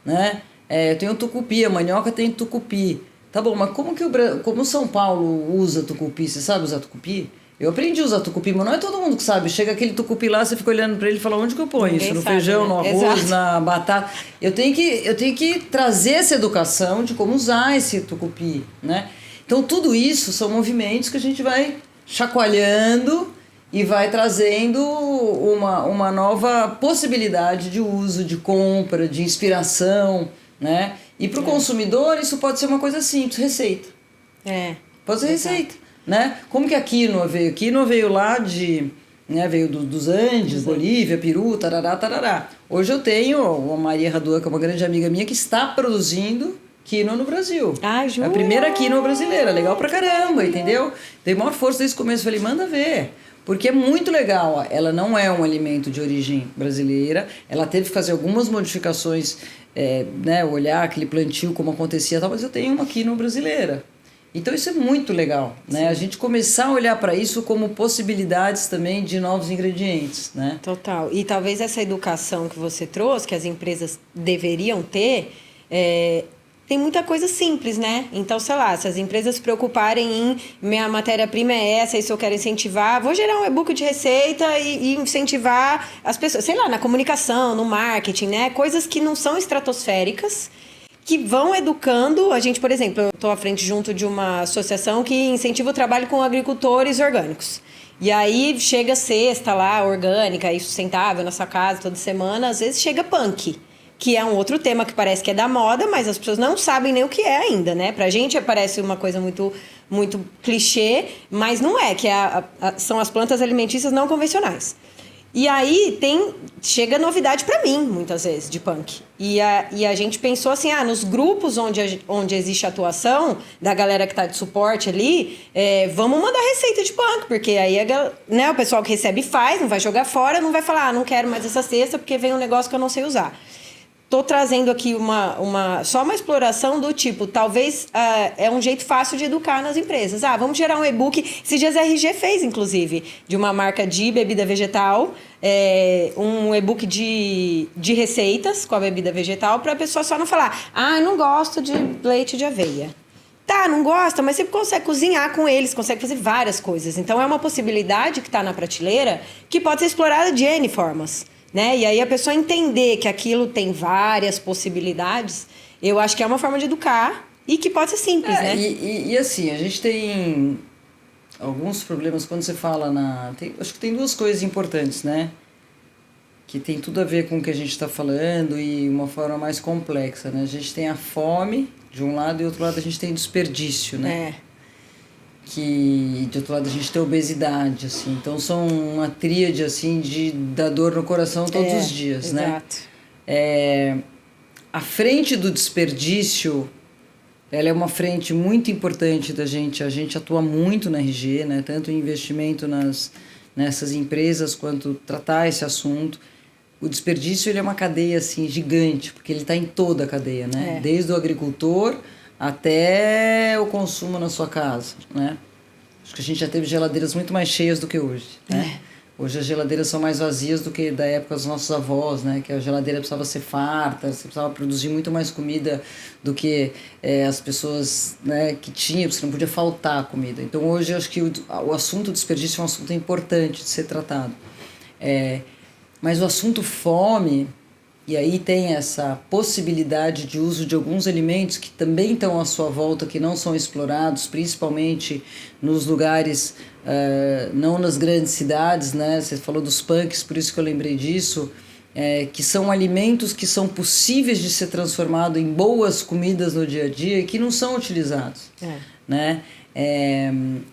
Né? Eu tenho tucupi, a mandioca tem tucupi. Tá bom, mas como São Paulo usa tucupi? Você sabe usar tucupi? Eu aprendi a usar tucupi, mas não é todo mundo que sabe. Chega aquele tucupi lá, você fica olhando para ele e fala, onde que eu ponho isso? No feijão, no arroz, na batata. Eu tenho que trazer essa educação de como usar esse tucupi, né? Então tudo isso são movimentos que a gente vai chacoalhando e vai trazendo uma nova possibilidade de uso, de compra, de inspiração, né? E para o consumidor isso pode ser uma coisa simples, receita. Pode ser receita, né? Como que a quinoa veio? A quinoa veio lá veio dos Andes, Bolívia, Peru, tarará, tarará. Hoje eu tenho a Maria Raduan, que é uma grande amiga minha, que está produzindo quinoa no Brasil. É a primeira quinoa brasileira, legal pra caramba, entendeu? Dei maior força desde o começo, falei, manda ver. Porque é muito legal, ela não é um alimento de origem brasileira, ela teve que fazer algumas modificações, né, olhar aquele plantio como acontecia, mas eu tenho uma quinoa brasileira. Então isso é muito legal, né? A gente começar a olhar para isso como possibilidades também de novos ingredientes, né? Total. E talvez essa educação que você trouxe, que as empresas deveriam ter, tem muita coisa simples, né? Então, sei lá, se as empresas se preocuparem em minha matéria-prima é essa, isso eu quero incentivar, vou gerar um e-book de receita e incentivar as pessoas, sei lá, na comunicação, no marketing, né? Coisas que não são estratosféricas, que vão educando. A gente, por exemplo, eu estou à frente junto de uma associação que incentiva o trabalho com agricultores orgânicos. E aí chega sexta lá, orgânica e sustentável na sua casa toda semana, às vezes chega punk, que é um outro tema que parece que é da moda, mas as pessoas não sabem nem o que é ainda, né? Pra gente parece uma coisa muito, muito clichê, mas não é, que são as plantas alimentícias não convencionais. E aí chega novidade pra mim, muitas vezes, de punk. E a gente pensou assim, nos grupos onde existe atuação, da galera que tá de suporte ali, vamos mandar receita de punk, porque aí né, o pessoal que recebe faz, não vai jogar fora, não vai falar, não quero mais essa cesta porque vem um negócio que eu não sei usar. Tô trazendo aqui só uma exploração do tipo, talvez é um jeito fácil de educar nas empresas. Vamos gerar um e-book. Esses dias a RG fez, inclusive, de uma marca de bebida vegetal, um e-book de receitas com a bebida vegetal, para a pessoa só não falar, eu não gosto de leite de aveia. Tá, não gosta, mas você consegue cozinhar com eles, consegue fazer várias coisas. Então, é uma possibilidade que está na prateleira que pode ser explorada de N formas. Né? E aí a pessoa entender que aquilo tem várias possibilidades, eu acho que é uma forma de educar e que pode ser simples, né? E assim, a gente tem alguns problemas quando você fala acho que tem duas coisas importantes, né? Que tem tudo a ver com o que a gente está falando e uma forma mais complexa, né? A gente tem a fome de um lado e do outro lado a gente tem desperdício, né? Que de outro lado a gente tem obesidade, assim. Então são uma tríade assim da dor no coração todos os dias, exato. Né? A frente do desperdício, ela é uma frente muito importante da gente. A gente atua muito na RG, né? Tanto em investimento nessas empresas quanto tratar esse assunto. o desperdício ele é uma cadeia assim, gigante, porque ele está em toda a cadeia, né? Desde o agricultor até o consumo na sua casa, né? Acho que a gente já teve geladeiras muito mais cheias do que hoje, né? Hoje as geladeiras são mais vazias do que da época dos nossos avós, né? Que a geladeira precisava ser farta, você precisava produzir muito mais comida do que as pessoas, né, que tinham, porque não podia faltar comida. Então hoje eu acho que o assunto desperdício é um assunto importante de ser tratado. Mas o assunto fome, e aí tem essa possibilidade de uso de alguns alimentos que também estão à sua volta, que não são explorados, principalmente nos lugares, não nas grandes cidades, né? Você falou dos punks, por isso que eu lembrei disso, que são alimentos que são possíveis de ser transformados em boas comidas no dia a dia e que não são utilizados, né?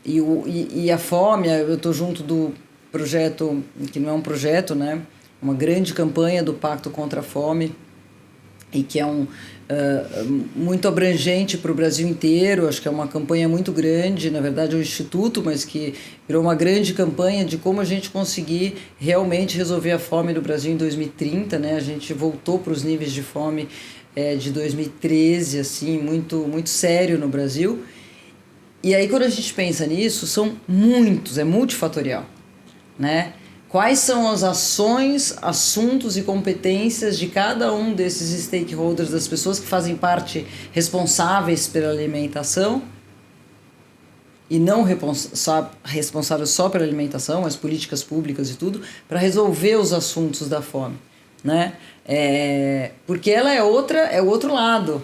E a fome, eu estou junto do projeto, que não é um projeto, né? Uma grande campanha do Pacto contra a Fome, e que é muito abrangente para o Brasil inteiro. Acho que é uma campanha muito grande, na verdade é um instituto, mas que virou uma grande campanha de como a gente conseguir realmente resolver a fome no Brasil em 2030, né? A gente voltou para os níveis de fome de 2013, assim, muito, muito sério no Brasil. E aí quando a gente pensa nisso, são muitos, é multifatorial, né? Quais são as ações, assuntos e competências de cada um desses stakeholders, das pessoas que fazem parte responsáveis pela alimentação e não responsáveis só pela alimentação, as políticas públicas e tudo, para resolver os assuntos da fome, né? Porque ela é o outro lado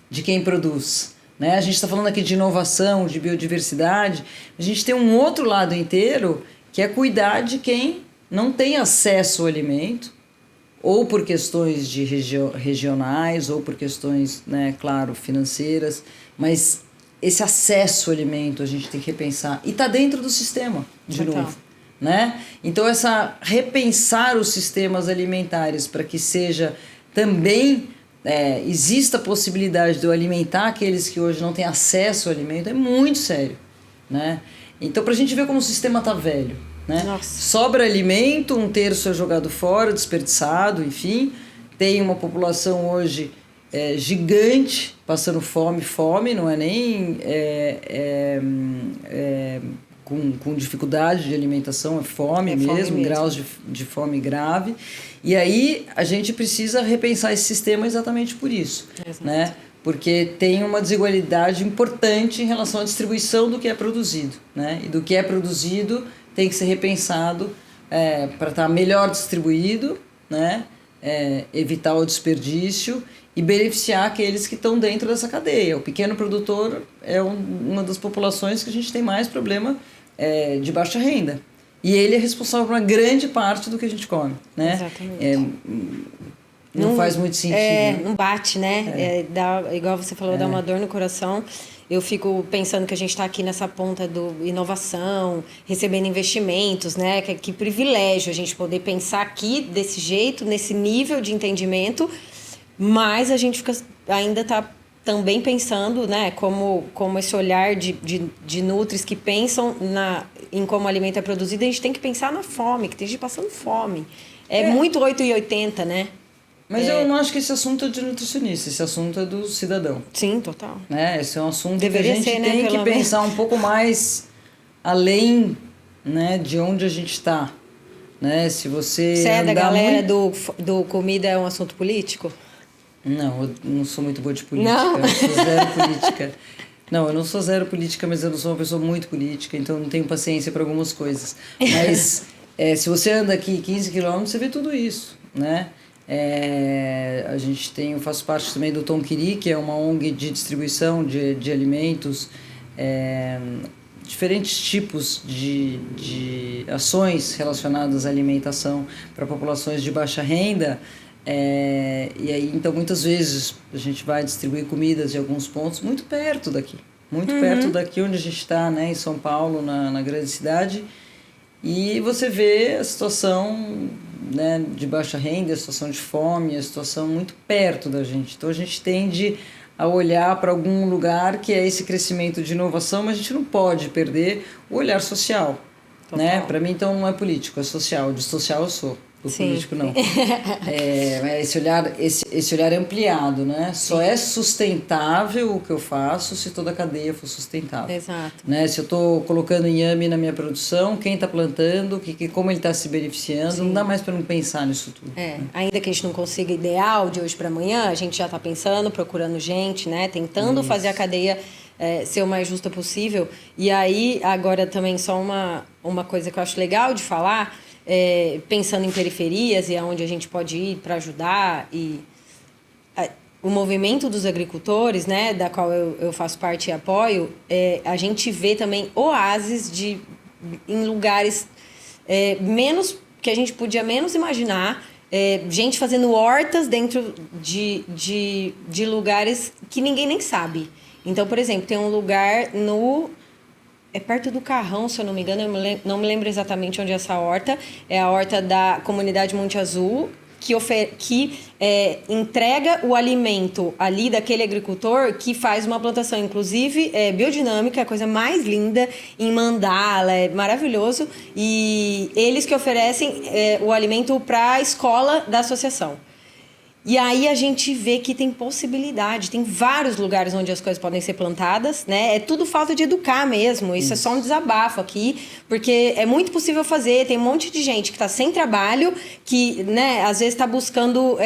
de quem produz, né? A gente está falando aqui de inovação, de biodiversidade, a gente tem um outro lado inteiro que é cuidar de quem não tem acesso ao alimento, ou por questões de regionais, ou por questões, né, claro, financeiras, mas esse acesso ao alimento a gente tem que repensar. E está dentro do sistema, de novo, né? Então, repensar os sistemas alimentares para que seja também, exista a possibilidade de eu alimentar aqueles que hoje não têm acesso ao alimento, é muito sério, né? Então, para a gente ver como o sistema está velho, né? Sobra alimento, 1/3 é jogado fora, desperdiçado, enfim. Tem uma população hoje gigante, passando fome, não é nem com dificuldade de alimentação, é fome mesmo, graus de fome grave. E aí a gente precisa repensar esse sistema exatamente por isso, né? Porque tem uma desigualdade importante em relação à distribuição do que é produzido, né? E do que é produzido tem que ser repensado para estar melhor distribuído, né? Evitar o desperdício e beneficiar aqueles que estão dentro dessa cadeia. O pequeno produtor é uma das populações que a gente tem mais problema de baixa renda. E ele é responsável por uma grande parte do que a gente come, né? Exatamente. Não faz muito sentido. Não bate, né? Igual você falou, dá uma dor no coração. Eu fico pensando que a gente está aqui nessa ponta do inovação, recebendo investimentos, né? Que privilégio a gente poder pensar aqui desse jeito, nesse nível de entendimento, mas a gente ainda está também pensando, né? Como esse olhar de nutris que pensam em como o alimento é produzido, a gente tem que pensar na fome, que tem gente passando fome. Muito 880, né? Mas eu não acho que esse assunto é de nutricionista, esse assunto é do cidadão. Sim, total. Né? Esse é um assunto Deveria que a gente ser, né, tem que pensar um pouco mais além, né, de onde a gente está. Né? Se você é da galera do comida é um assunto político? Não, eu não sou muito boa de política. Não? Eu sou zero política. Não, eu não sou zero política, mas eu não sou uma pessoa muito política, então não tenho paciência para algumas coisas. Mas se você anda aqui 15 quilômetros, você vê tudo isso, né? Eu faço parte também do Tom Quiri, que é uma ONG de distribuição de alimentos, diferentes tipos de ações relacionadas à alimentação para populações de baixa renda. E aí, então, muitas vezes a gente vai distribuir comidas em alguns pontos muito perto daqui, perto daqui onde a gente está, né, em São Paulo, na grande cidade. E você vê a situação, né, de baixa renda, a situação de fome, a situação muito perto da gente. Então a gente tende a olhar para algum lugar que é esse crescimento de inovação, mas a gente não pode perder o olhar social. Né? Para mim, então, não é político, é social. De social eu sou. do Sim. político não. Esse olhar ampliado, né? Só é sustentável o que eu faço se toda a cadeia for sustentável. Exato. Né? Se eu estou colocando inhame na minha produção, quem está plantando, como ele está se beneficiando, Sim. Não dá mais para não pensar nisso tudo. Ainda que a gente não consiga ideal de hoje para amanhã, a gente já está pensando, procurando gente, né? Tentando fazer a cadeia ser o mais justa possível. E aí, agora também só uma coisa que eu acho legal de falar, pensando em periferias e aonde a gente pode ir para ajudar o movimento dos agricultores, né, da qual eu faço parte e apoio, a gente vê também oásis em lugares que a gente podia menos imaginar, gente fazendo hortas dentro de lugares que ninguém nem sabe. Então, por exemplo, tem um lugar é perto do Carrão, se eu não me engano, não me lembro exatamente onde é essa horta. É a horta da comunidade Monte Azul, que entrega o alimento ali daquele agricultor que faz uma plantação, inclusive biodinâmica, a coisa mais linda, em mandala, é maravilhoso. E eles que oferecem o alimento para a escola da associação. E aí a gente vê que tem possibilidade, tem vários lugares onde as coisas podem ser plantadas, né? É tudo falta de educar mesmo, isso é só um desabafo aqui, porque é muito possível fazer, tem um monte de gente que está sem trabalho, que, né, às vezes está buscando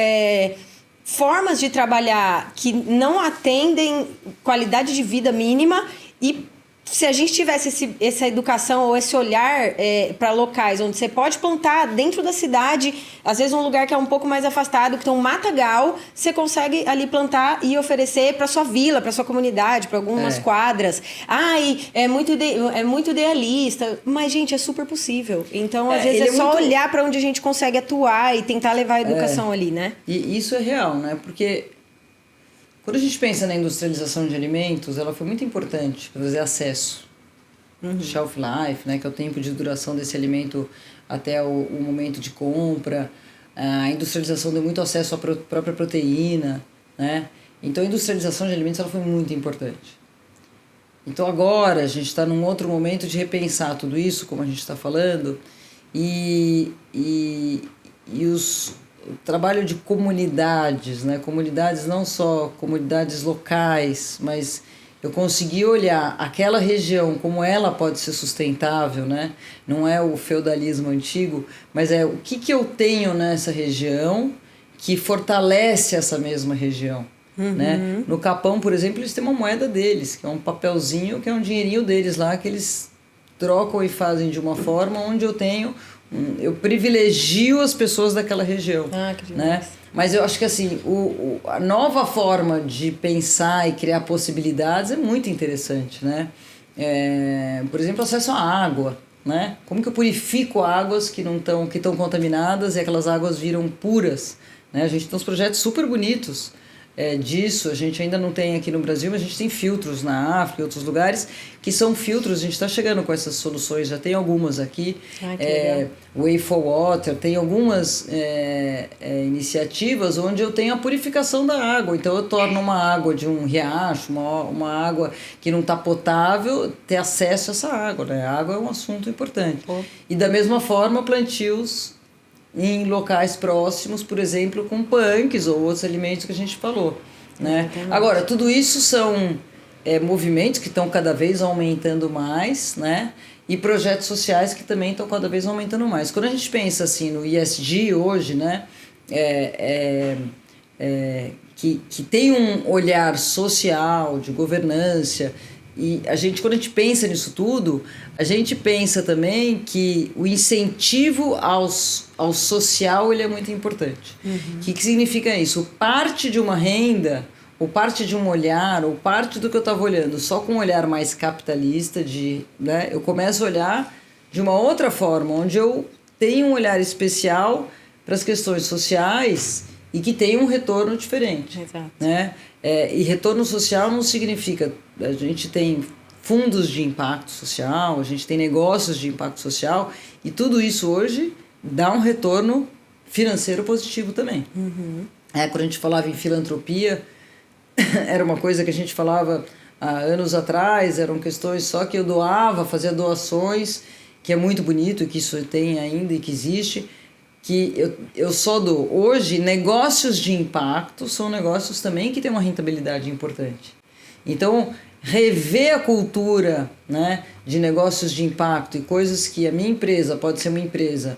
formas de trabalhar que não atendem qualidade de vida mínima e se a gente tivesse essa educação ou esse olhar para locais onde você pode plantar dentro da cidade, às vezes um lugar que é um pouco mais afastado, que tem um matagal, você consegue ali plantar e oferecer para sua vila, para sua comunidade, para algumas quadras. É muito idealista, mas, gente, é super possível. Então, às vezes, só olhar para onde a gente consegue atuar e tentar levar a educação ali, né? E isso é real, né? Porque quando a gente pensa na industrialização de alimentos, ela foi muito importante para fazer acesso. Shelf life, né, que é o tempo de duração desse alimento até o momento de compra. A industrialização deu muito acesso à própria proteína, né? Então a industrialização de alimentos ela foi muito importante. Então agora a gente está num outro momento de repensar tudo isso, como a gente está falando, o trabalho de comunidades, né? Comunidades não só comunidades locais, mas eu consegui olhar aquela região como ela pode ser sustentável, né? Não é o feudalismo antigo, mas é o que eu tenho nessa região que fortalece essa mesma região. Né? No Capão, por exemplo, eles têm uma moeda deles, que é um papelzinho, que é um dinheirinho deles lá, que eles trocam e fazem de uma forma onde eu privilegio as pessoas daquela região. Que né? Mas eu acho que assim, a nova forma de pensar e criar possibilidades é muito interessante. Né? Por exemplo, acesso à água. Né? Como que eu purifico águas que estão contaminadas e aquelas águas viram puras? Né? A gente tem uns projetos super bonitos disso. A gente ainda não tem aqui no Brasil, mas a gente tem filtros na África e outros lugares que são filtros. A gente está chegando com essas soluções, já tem algumas aqui. Way for Water, tem algumas iniciativas onde eu tenho a purificação da água. Então eu torno uma água de um riacho, uma água que não está potável, ter acesso a essa água. Né? A água é um assunto importante. E da mesma forma, plantios em locais próximos, por exemplo, com punks ou outros alimentos que a gente falou. Né? Agora, tudo isso são movimentos que estão cada vez aumentando mais, né? E projetos sociais que também estão cada vez aumentando mais. Quando a gente pensa assim no ESG hoje, né? Que tem um olhar social, de governança. E quando a gente pensa nisso tudo, a gente pensa também que o incentivo ao social ele é muito importante. O que significa isso? Parte de uma renda, ou parte de um olhar, ou parte do que eu estava olhando só com um olhar mais capitalista, né, eu começo a olhar de uma outra forma, onde eu tenho um olhar especial para as questões sociais e que tem um retorno diferente. Exato. Né? E retorno social não significa... A gente tem fundos de impacto social, a gente tem negócios de impacto social, e tudo isso hoje dá um retorno financeiro positivo também. Quando a gente falava em filantropia, era uma coisa que a gente falava há anos atrás, eram questões só que eu doava, fazia doações, que é muito bonito, que isso tem ainda e que existe, que eu só dou. Hoje, negócios de impacto são negócios também que têm uma rentabilidade importante. Então, rever a cultura, né, de negócios de impacto e coisas que a minha empresa pode ser uma empresa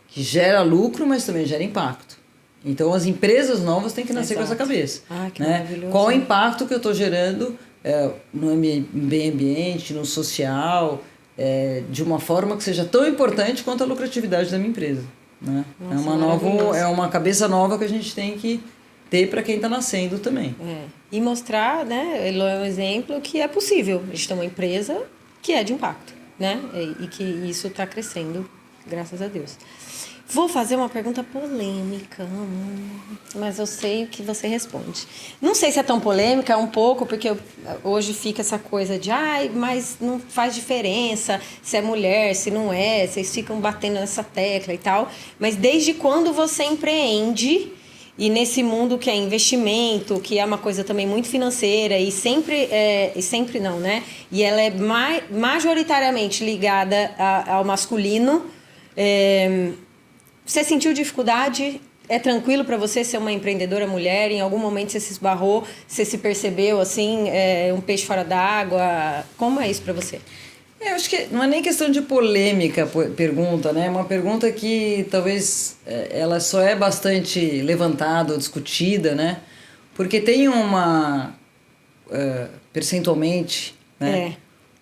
que gera lucro, mas também gera impacto. Então, as empresas novas têm que nascer com essa cabeça. Que né? maravilhoso. Qual o impacto que eu estou gerando no meio ambiente, no social, de uma forma que seja tão importante quanto a lucratividade da minha empresa. Né? Nossa, é uma cabeça nova que a gente tem que ter para quem está nascendo também. E mostrar, né, Elô é um exemplo que é possível. A gente tem uma empresa que é de impacto, né? E que isso está crescendo, graças a Deus. Vou fazer uma pergunta polêmica, mas eu sei o que você responde. Não sei se é tão polêmica, um pouco, porque hoje fica essa coisa de mas não faz diferença se é mulher, se não é, vocês ficam batendo nessa tecla e tal. Mas desde quando você empreende, e nesse mundo que é investimento, que é uma coisa também muito financeira, e sempre não, né? E ela é majoritariamente ligada ao masculino. Você sentiu dificuldade? É tranquilo para você ser uma empreendedora mulher? Em algum momento você se esbarrou? Você se percebeu assim, um peixe fora d'água? Como é isso para você? Eu acho que não é nem questão de polêmica pergunta, né? É uma pergunta que talvez ela só é bastante levantada ou discutida, né? Porque tem uma, percentualmente, né?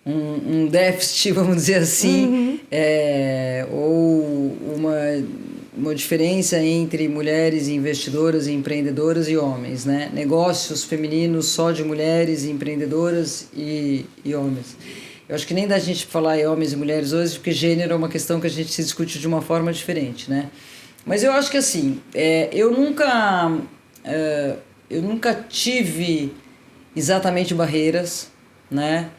Um déficit, vamos dizer assim, ou uma diferença entre mulheres investidoras e empreendedoras e homens, né? Negócios femininos só de mulheres empreendedoras e homens. Eu acho que nem dá a gente falar em homens e mulheres hoje, porque gênero é uma questão que a gente se discute de uma forma diferente, né? Mas eu acho que assim, eu nunca tive exatamente barreiras, né?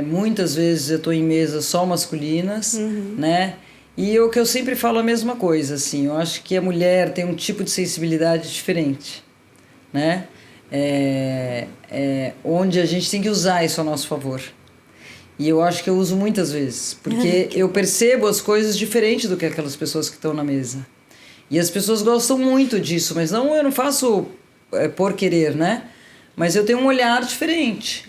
Muitas vezes eu estou em mesas só masculinas, né? E o que eu sempre falo a mesma coisa, assim, eu acho que a mulher tem um tipo de sensibilidade diferente, né? Onde a gente tem que usar isso a nosso favor. E eu acho que eu uso muitas vezes, porque eu percebo as coisas diferente do que aquelas pessoas que estão na mesa. E as pessoas gostam muito disso, mas eu não faço por querer, né? Mas eu tenho um olhar diferente.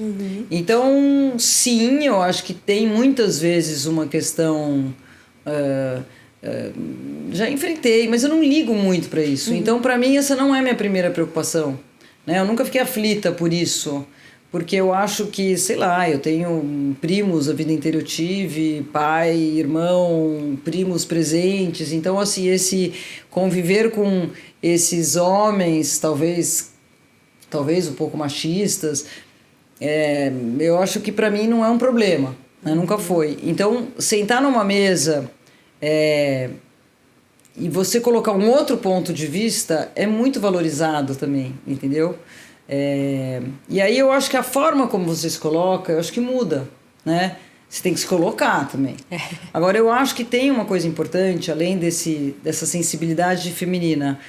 Então, sim, eu acho que tem muitas vezes uma questão... já enfrentei, mas eu não ligo muito para isso. Então, para mim, essa não é a minha primeira preocupação. Né? Eu nunca fiquei aflita por isso. Porque eu acho que, sei lá, eu tenho primos, a vida inteira eu tive, pai, irmão, primos presentes. Então, assim, esse conviver com esses homens, talvez um pouco machistas, eu acho que para mim não é um problema, né? Nunca foi. Então, sentar numa mesa e você colocar um outro ponto de vista é muito valorizado também, entendeu? E aí eu acho que a forma como você se coloca, eu acho que muda, né? Você tem que se colocar também. Agora, eu acho que tem uma coisa importante, além dessa sensibilidade feminina,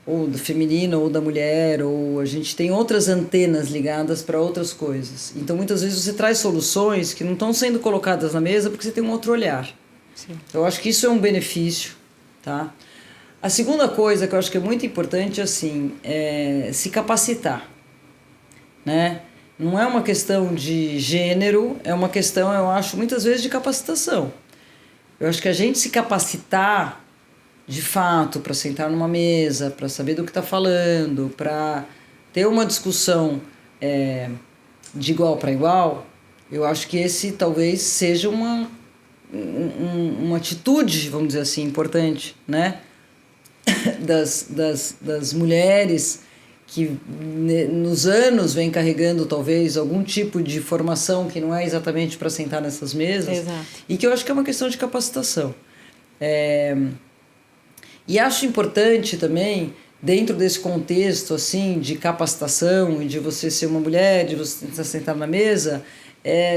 ou do feminino ou da mulher, ou a gente tem outras antenas ligadas para outras coisas. Então, muitas vezes você traz soluções que não estão sendo colocadas na mesa porque você tem um outro olhar. Sim. Eu acho que isso é um benefício, tá? A segunda coisa que eu acho que é muito importante assim, é se capacitar, né? Não é uma questão de gênero, é uma questão, eu acho, muitas vezes de capacitação. Eu acho que a gente se capacitar de fato para sentar numa mesa, para saber do que está falando, para ter uma discussão de igual para igual, eu acho que esse talvez seja uma atitude, vamos dizer assim, importante, né? Das mulheres que nos anos vem carregando talvez algum tipo de formação que não é exatamente para sentar nessas mesas. Exato. E que eu acho que é uma questão de capacitação. E acho importante também, dentro desse contexto assim de capacitação e de você ser uma mulher, de você estar sentado na mesa,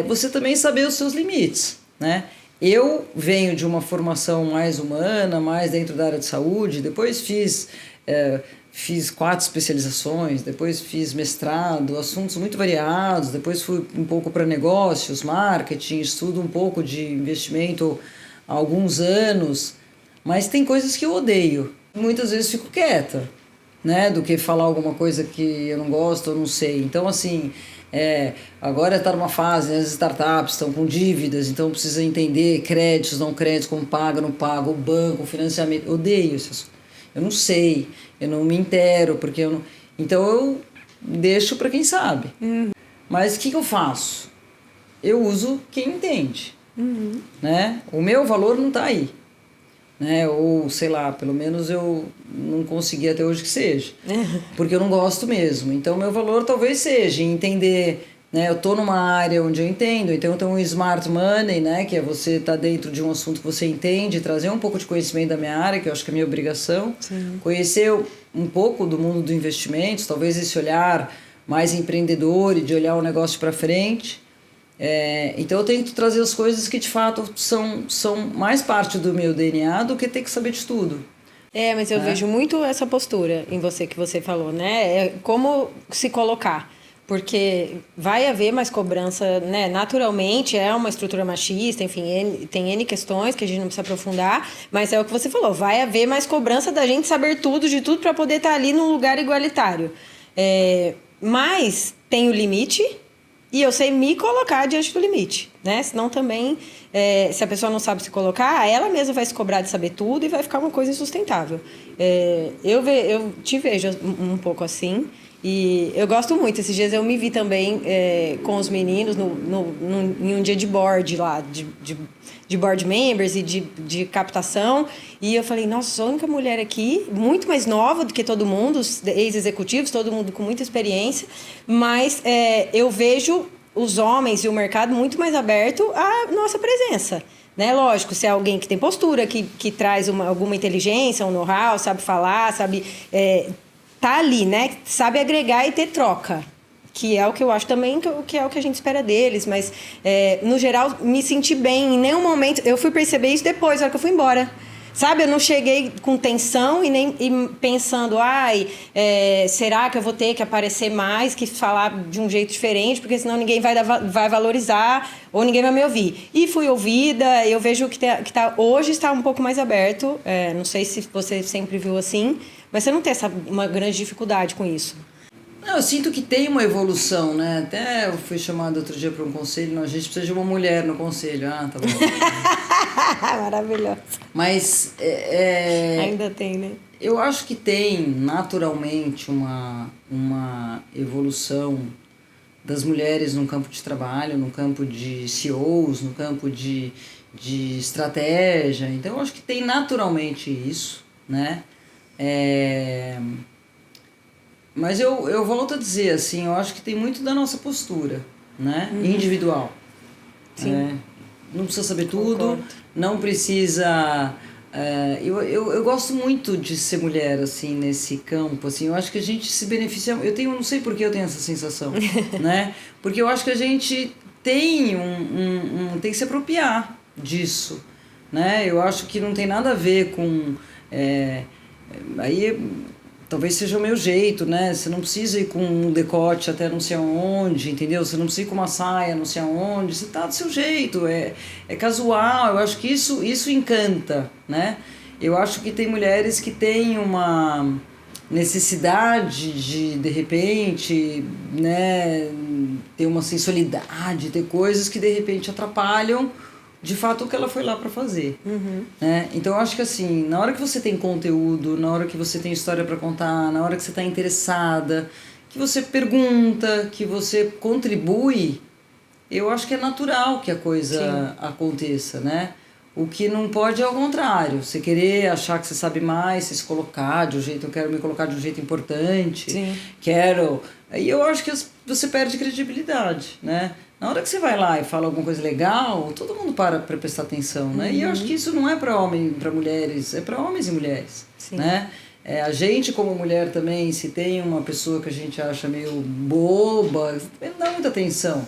você também saber os seus limites, né? Eu venho de uma formação mais humana, mais dentro da área de saúde, depois fiz 4 especializações, depois fiz mestrado, assuntos muito variados, depois fui um pouco para negócios, marketing, estudo um pouco de investimento há alguns anos, Mas tem coisas que eu odeio. Muitas vezes fico quieta, né? Do que falar alguma coisa que eu não gosto ou não sei. Então, assim, agora está numa fase, né, as startups estão com dívidas, então precisa entender créditos, não créditos, como paga, não paga, o banco, o financiamento. Eu odeio isso. Eu não sei, eu não me intero, porque eu não... Então eu deixo para quem sabe. Mas o que eu faço? Eu uso quem entende. Né? O meu valor não está aí. Né? Ou, sei lá, pelo menos eu não consegui até hoje que seja. Porque eu não gosto mesmo. Então, meu valor talvez seja em entender, né? Eu estou numa área onde eu entendo, então eu tenho um smart money, né? Que é você estar dentro de um assunto que você entende, trazer um pouco de conhecimento da minha área, que eu acho que é a minha obrigação. Sim. Conhecer um pouco do mundo do investimentos, talvez esse olhar mais empreendedor e de olhar o negócio para frente. Então eu tento trazer as coisas que de fato são mais parte do meu DNA do que ter que saber de tudo. Mas eu vejo muito essa postura em você que você falou, né? Como se colocar. Porque vai haver mais cobrança, né? Naturalmente é uma estrutura machista, enfim, tem N questões que a gente não precisa aprofundar, mas é o que você falou, vai haver mais cobrança da gente saber tudo de tudo para poder estar ali num lugar igualitário. Mas tem o limite. E eu sei me colocar diante do limite, né? Senão também, se a pessoa não sabe se colocar, ela mesma vai se cobrar de saber tudo e vai ficar uma coisa insustentável. Eu te vejo um pouco assim e eu gosto muito. Esses dias eu me vi também com os meninos em um dia de board lá, de board members e de captação. E eu falei, nossa, sou a única mulher aqui, muito mais nova do que todo mundo, os ex-executivos, todo mundo com muita experiência, mas eu vejo os homens e o mercado muito mais aberto à nossa presença. Né? Lógico, se é alguém que tem postura, que traz alguma inteligência, um know-how, sabe falar, sabe... tá ali, né? Sabe agregar e ter troca. Que é o que eu acho também, que é o que a gente espera deles. Mas, no geral, me senti bem. Em nenhum momento... Eu fui perceber isso depois, na hora que eu fui embora. Sabe? Eu não cheguei com tensão e pensando... será que eu vou ter que aparecer mais, que falar de um jeito diferente? Porque senão ninguém vai valorizar ou ninguém vai me ouvir. E fui ouvida. Eu vejo que hoje está um pouco mais aberto. Não sei se você sempre viu assim. Mas você não tem uma grande dificuldade com isso. Não, eu sinto que tem uma evolução, né? Até eu fui chamado outro dia para um conselho, não, a gente precisa de uma mulher no conselho. Ah, tá bom. Maravilhoso. Mas... Ainda tem, né? Eu acho que tem, naturalmente, uma evolução das mulheres no campo de trabalho, no campo de CEOs, no campo de estratégia. Então, eu acho que tem naturalmente isso, né? Mas eu volto a dizer, assim, eu acho que tem muito da nossa postura, né? Individual. Sim. Não precisa saber tudo, Concordo. não precisa... Eu gosto muito de ser mulher, assim, nesse campo, assim, eu acho que a gente se beneficia... não sei por que eu tenho essa sensação, né? Porque eu acho que a gente tem tem que se apropriar disso, né? Eu acho que não tem nada a ver com... aí talvez seja o meu jeito, né? Você não precisa ir com um decote até não sei aonde, entendeu? Você não precisa ir com uma saia não sei aonde, você tá do seu jeito, é casual. Eu acho que isso encanta, né? Eu acho que tem mulheres que têm uma necessidade de repente, né, ter uma sensualidade, ter coisas que de repente atrapalham de fato o que ela foi lá para fazer. Né? Então eu acho que assim, na hora que você tem conteúdo, na hora que você tem história para contar, na hora que você está interessada, que você pergunta, que você contribui, eu acho que é natural que a coisa aconteça, né? O que não pode é ao contrário, você querer achar que você sabe mais, você se colocar de um jeito, eu quero me colocar de um jeito importante, aí eu acho que você perde credibilidade, né? Na hora que você vai lá e fala alguma coisa legal, todo mundo para prestar atenção, né? E eu acho que isso não é para homem, para mulheres, é para homens e mulheres, né? A gente como mulher também, se tem uma pessoa que a gente acha meio boba, não dá muita atenção.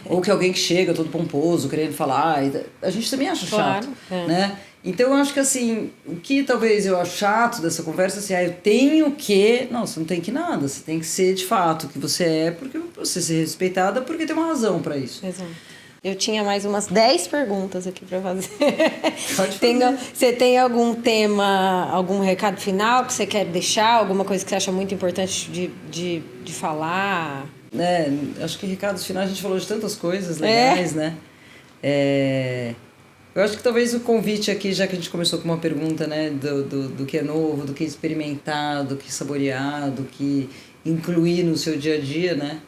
Ou que alguém que chega todo pomposo, querendo falar, a gente também acha chato, né? Então eu acho que assim, o que talvez eu acho chato dessa conversa, assim, eu tenho que... Não, você não tem que nada, você tem que ser de fato o que você é, porque você ser respeitada, porque tem uma razão para isso. Exato. eu tinha mais umas 10 perguntas aqui para fazer. Pode fazer. Você tem algum tema, algum recado final que você quer deixar? Alguma coisa que você acha muito importante de falar? Acho que recados finais a gente falou de tantas coisas legais, né? Eu acho que talvez o convite aqui, já que a gente começou com uma pergunta, né, do que é novo, do que experimentar, do que saborear, do que incluir no seu dia a dia, né?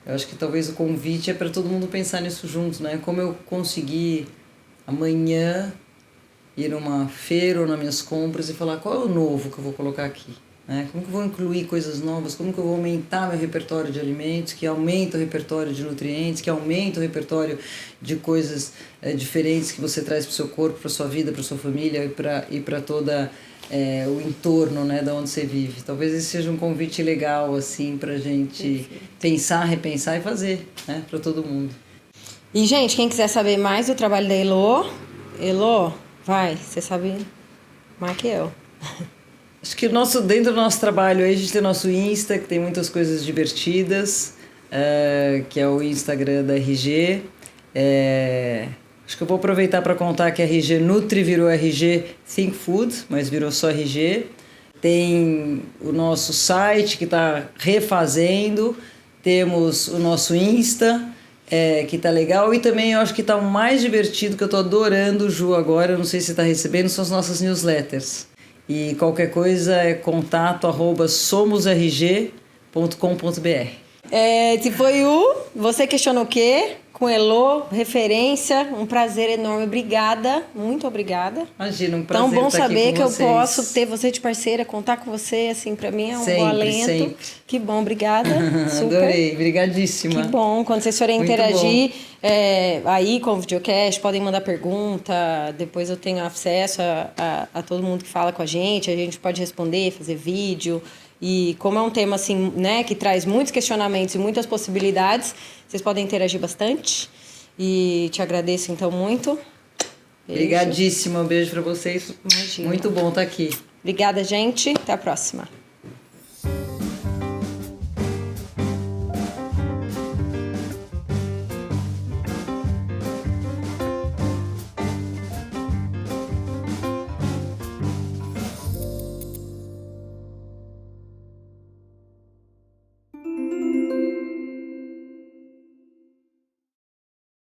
Eu acho que talvez o convite é para todo mundo pensar nisso junto, né? Como eu conseguir amanhã ir numa feira ou nas minhas compras e falar qual é o novo que eu vou colocar aqui, né? Como que eu vou incluir coisas novas, como que eu vou aumentar meu repertório de alimentos, que aumenta o repertório de nutrientes, que aumenta o repertório de coisas diferentes que você traz para o seu corpo, para sua vida, para sua família e para toda o entorno, né, da onde você vive. Talvez esse seja um convite legal assim para a gente pensar, repensar e fazer, né, para todo mundo. E gente, quem quiser saber mais do trabalho da Elo, vai, você sabe mais que eu. Acho que dentro do nosso trabalho aí a gente tem nosso Insta, que tem muitas coisas divertidas, que é o Instagram da RG. Acho que eu vou aproveitar para contar que a RG Nutri virou RG Think Food, mas virou só RG. Tem o nosso site que está refazendo, temos o nosso Insta, que está legal, e também eu acho que está o mais divertido, que eu estou adorando, Ju, agora, eu não sei se está recebendo, são as nossas newsletters. E qualquer coisa é contato@somosrg.com.br. Se foi Você Questionou o Quê? Com Elo, referência, um prazer enorme. Obrigada, muito obrigada. Imagina, um prazer tão bom estar aqui saber com que vocês. eu posso ter você de parceira, contar com você, assim, pra mim é um bom alento. Sempre. Que bom, obrigada. Super. Adorei, brigadíssima. Que bom, quando vocês forem Muito interagir aí com o videocast, podem mandar pergunta, depois eu tenho acesso a todo mundo que fala com a gente pode responder, fazer vídeo. E como é um tema assim, né, que traz muitos questionamentos e muitas possibilidades, vocês podem interagir bastante. E te agradeço então muito. Beijo. Obrigadíssima, um beijo para vocês. Imagina. Muito bom estar aqui. Obrigada, gente. Até a próxima.